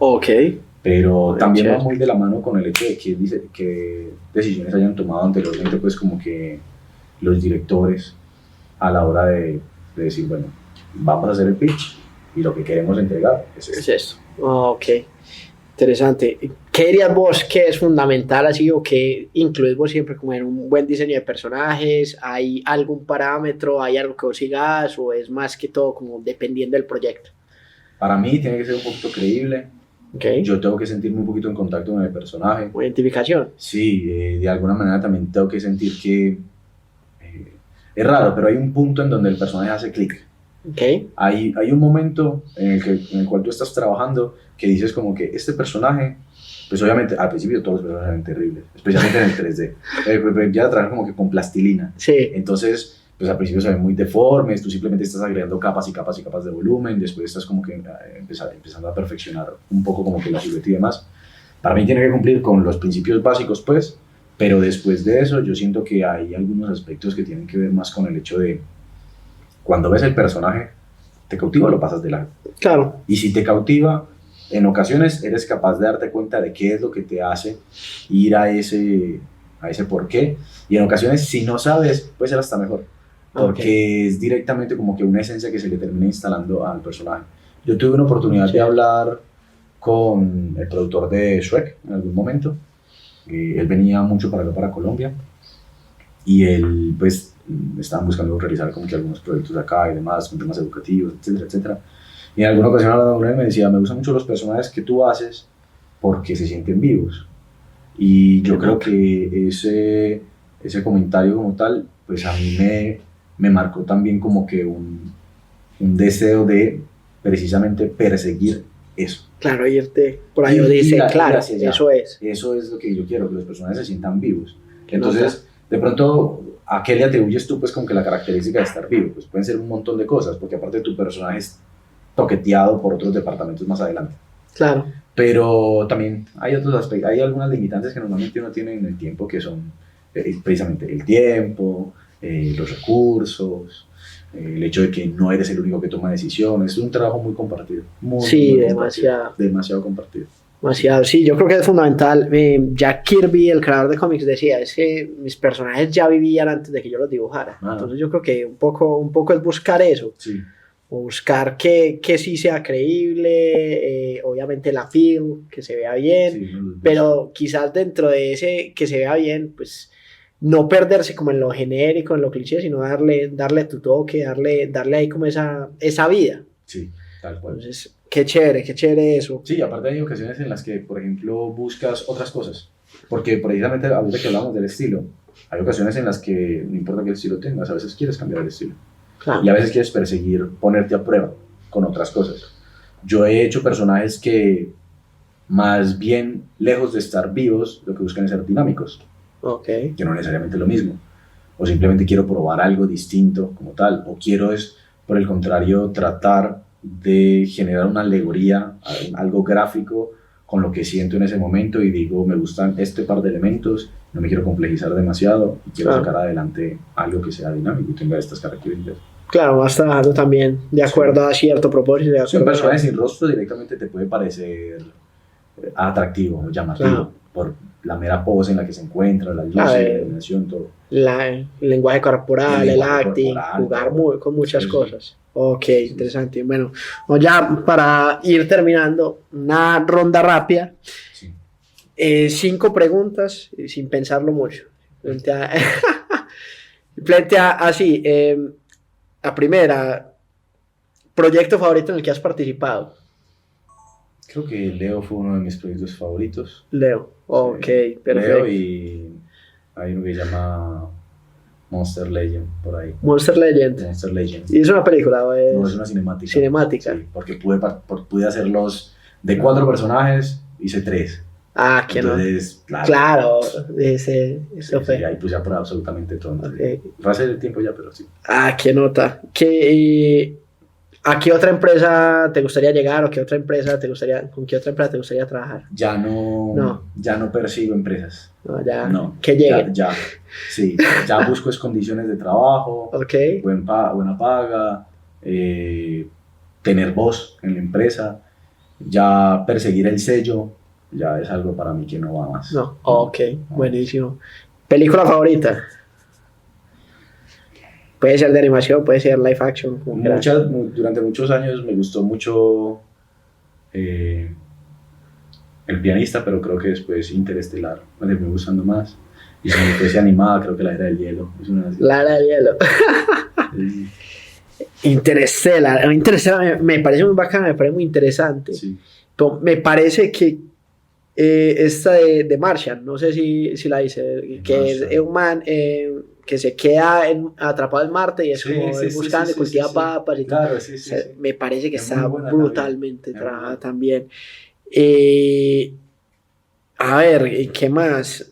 Pero también va muy de la mano con el hecho de que decisiones hayan tomado anteriormente pues como que los directores a la hora de decir, bueno, vamos a hacer el pitch y lo que queremos entregar es esto. Interesante. ¿Qué dirías vos que es fundamental así o que incluís vos siempre como en un buen diseño de personajes? ¿Hay algún parámetro, hay algo que vos sigas o es más que todo como dependiendo del proyecto? Para mí tiene que ser un poquito creíble. Yo tengo que sentirme un poquito en contacto con el personaje. ¿Identificación? Sí, de alguna manera también tengo que sentir que es raro, pero hay un punto en donde el personaje hace clic. Hay un momento en el cual tú estás trabajando que dices como que este personaje, pues obviamente al principio todos los personajes eran terribles, especialmente en el 3D, ya trabajan como que con plastilina, entonces pues al principio se ven muy deformes, tú simplemente estás agregando capas y capas y capas de volumen, después estás como que empezando a perfeccionar un poco como que la silueta y demás. Para mí tiene que cumplir con los principios básicos pues, pero después de eso yo siento que hay algunos aspectos que tienen que ver más con el hecho de cuando ves el personaje, te cautiva o lo pasas de largo. Y si te cautiva, en ocasiones eres capaz de darte cuenta de qué es lo que te hace ir a ese porqué. Y en ocasiones, si no sabes, puede ser hasta mejor. Porque es directamente como que una esencia que se le termina instalando al personaje. Yo tuve una oportunidad de hablar con el productor de Shrek en algún momento. Él venía mucho para acá, para Colombia. Y él, pues, estaban buscando realizar como que algunos proyectos acá y demás, con temas educativos, etcétera, etcétera. Y en alguna ocasión hablando con él me decía, me gustan mucho los personajes que tú haces porque se sienten vivos. Y yo creo que ese comentario como tal, pues a mí me marcó también como que un deseo de precisamente perseguir eso. Claro, irte por ahí dice, claro, eso es. Eso es lo que yo quiero, que los personajes se sientan vivos. Entonces, de pronto, ¿a qué le atribuyes tú pues como que la característica de estar vivo? Pues pueden ser un montón de cosas, porque aparte tu personaje es toqueteado por otros departamentos más adelante. Pero también hay otros aspectos, hay algunas limitantes que normalmente uno tiene en el tiempo, que son precisamente el tiempo, los recursos, el hecho de que no eres el único que toma decisiones. Es un trabajo muy compartido. Muy, Sí, muy demasiado. compartido, demasiado compartido. Demasiado, sí, yo creo que es fundamental. Jack Kirby, el creador de cómics, decía, es que mis personajes ya vivían antes de que yo los dibujara. Entonces yo creo que un poco es buscar eso. Sí. O buscar que sí sea creíble, obviamente la feel, que se vea bien, Sí, pero quizás dentro de ese que se vea bien, pues no perderse como en lo genérico, en lo cliché, sino darle tu toque, darle ahí como esa vida. Sí, tal cual. Entonces, qué chévere eso. Sí, aparte hay ocasiones en las que, por ejemplo, buscas otras cosas. Porque precisamente ahorita que hablamos del estilo, hay ocasiones en las que no importa qué estilo tengas, a veces quieres cambiar el estilo. Claro. Y a veces quieres perseguir, ponerte a prueba con otras cosas. Yo he hecho personajes que, más bien, lejos de estar vivos, lo que buscan es ser dinámicos. Okay. Que no necesariamente es lo mismo. O simplemente quiero probar algo distinto como tal. O quiero es, por el contrario, tratar de generar una alegoría, algo gráfico con lo que siento en ese momento y digo, me gustan este par de elementos, no me quiero complejizar demasiado y quiero sacar adelante algo que sea dinámico y tenga estas características. Claro, vas trabajando también de acuerdo a cierto propósito. Un personaje sin rostro directamente te puede parecer atractivo, llamativo, por la mera pose en la que se encuentra, las luces, la iluminación, todo. El lenguaje corporal, el acting, jugar con muchas cosas. Ok, interesante. Bueno, ya para ir terminando, una ronda rápida. Sí. 5 preguntas, sin pensarlo mucho. Plantea así, la primera, proyecto favorito en el que has participado. Creo que Leo fue uno de mis proyectos favoritos. Leo, ok, sí. perfecto. Leo y hay uno que se llama Monster Legend, por ahí. Monster Legend. Monster Legend. ¿Y es una película o es...? No, es una cinemática. Cinemática. Sí, porque pude hacerlos de 4 personajes, hice 3. Ah, que entonces, no. Claro, eso fue. Sí, ahí puse a prueba absolutamente todo. Okay. Fue hace tiempo ya, pero sí. Ah, qué nota. ¿A qué otra empresa te gustaría llegar o con qué otra empresa te gustaría trabajar? Ya no persigo empresas. No. Que lleguen. Sí, ya busco condiciones de trabajo, okay. Buena paga, tener voz en la empresa, ya perseguir el sello, ya es algo para mí que no va más. No, ok, buenísimo. ¿Película favorita? Puede ser de animación, puede ser live action. Durante muchos años me gustó mucho El pianista, pero creo que después Interestelar me terminó gustando más. Y si me fuese animada, creo que La Era del Hielo. La Era del Hielo. Sí. Interestelar me parece muy bacana, me parece muy interesante. Sí. Pero me parece que esta de Martian, no sé si la dice, que es un man que se queda atrapado en Marte y es como buscando y cultiva papas y claro, todo. Me parece que está brutalmente trabajada también. A ver, ¿qué más?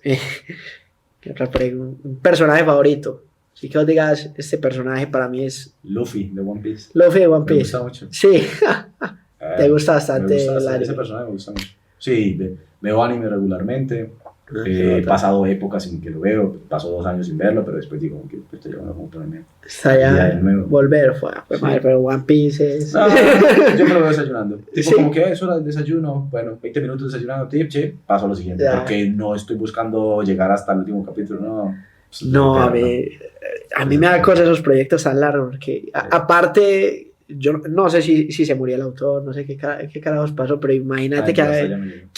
Un personaje favorito. Si que os digas, este personaje para mí es... Luffy de One Piece. Luffy de One Piece. Me gusta mucho. Sí. Te gusta bastante el anime. Ese personaje me gusta mucho. Sí, veo anime regularmente. He pasado épocas sin que lo veo, paso 2 años sin verlo, pero después digo que estoy llegando como ponerme. Está ya volver, madre, pero One Piece es... No, yo me lo veo desayunando. Tipo, como que es hora del desayuno, bueno, 20 minutos desayunando, paso a lo siguiente, porque no estoy buscando llegar hasta el último capítulo, no. Pues, no, a mí me da cosa esos proyectos tan largos, porque aparte... Yo no sé si se murió el autor, no sé qué carajos pasó, pero imagínate que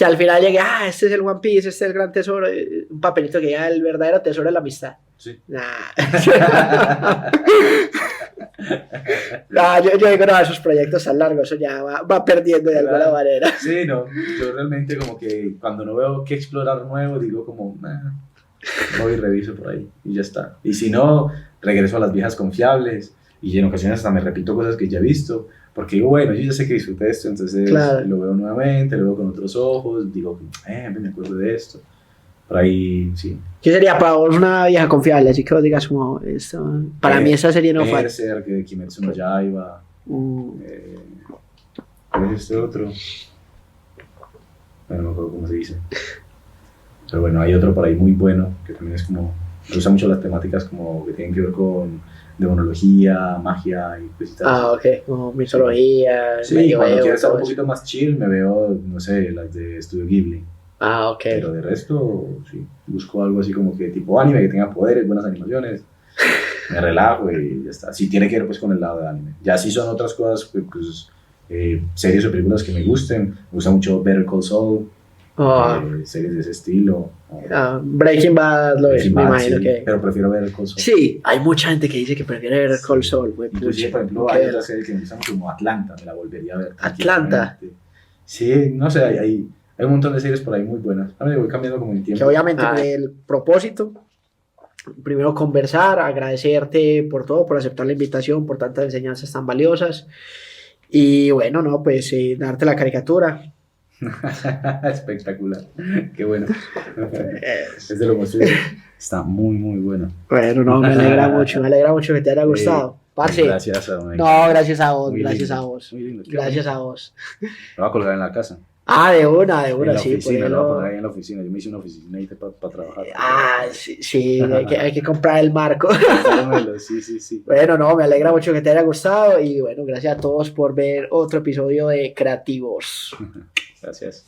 al final llegue, este es el One Piece, este es el gran tesoro, un papelito que diga el verdadero tesoro de la amistad. Sí. Yo digo, no, esos proyectos tan largos, eso ya va perdiendo de alguna manera. Sí, no, yo realmente como que cuando no veo qué explorar nuevo, digo como, voy y reviso por ahí y ya está. Y si no, regreso a las viejas confiables. Y en ocasiones hasta me repito cosas que ya he visto, porque digo, bueno, yo ya sé que disfruté esto, entonces lo veo nuevamente, lo veo con otros ojos, digo, me acuerdo de esto. Por ahí, sí. ¿Qué sería para vos una vieja confiable? Así que vos digas como, esto, para mí esa serie no fue. Berserk, que Kimetsu no Yaiba. ¿Cuál es este otro? No me acuerdo cómo se dice. Pero bueno, hay otro por ahí muy bueno, que también es como Me gustan mucho las temáticas como que tienen que ver con demonología, magia y cositas así. Ah, ok, como mitología, Sí, medioevo, cuando quiero estar todo un eso. poquito más chill, me veo, no sé, las de Estudio Ghibli. Ah, ok. Pero de resto, sí, busco algo así como que tipo anime, que tenga poderes, buenas animaciones. Me relajo y ya está. Si tiene que ver pues con el lado de anime. Ya si son otras cosas, pues, series o películas que me gusten. Me gusta mucho Better Call Saul, Ah, series de ese estilo. Breaking Bad lo es, Breaking me Bad, imagino sí, que. pero prefiero Better Call Saul. Sí, hay mucha gente que dice que prefiere ver Call Sí. Saul, güey, Inclusive, pucha, por ejemplo, nunca hay verla. otras series que me gustan mucho, como Atlanta, me la volvería a ver. Atlanta, tranquilamente. Sí, no sé, hay un montón de series por ahí muy buenas. A mí voy cambiando como el que tiempo. obviamente el propósito, primero conversar, agradecerte por todo, por aceptar la invitación, por tantas enseñanzas tan valiosas. Y bueno, no, pues darte la caricatura. Espectacular. Qué bueno. Es- Es de lo más feliz. Está muy, muy bueno. Bueno, no, me alegra mucho que te haya gustado. Parce, Gracias a Dominic. no, gracias a vos, Muy gracias lindo, a vos. muy lindo. Qué Gracias a bonito. vos. Lo voy a colgar en la casa. Ah, de En una, la sí, por oficina, lo voy a poner eso. ahí en la oficina. Yo me hice una oficina ahí para trabajar. Ah, sí, sí, hay que comprar el marco. Cármelo, sí, sí, sí. Bueno, no, me alegra mucho que te haya gustado y bueno, gracias a todos por ver otro episodio de Creativos. Gracias.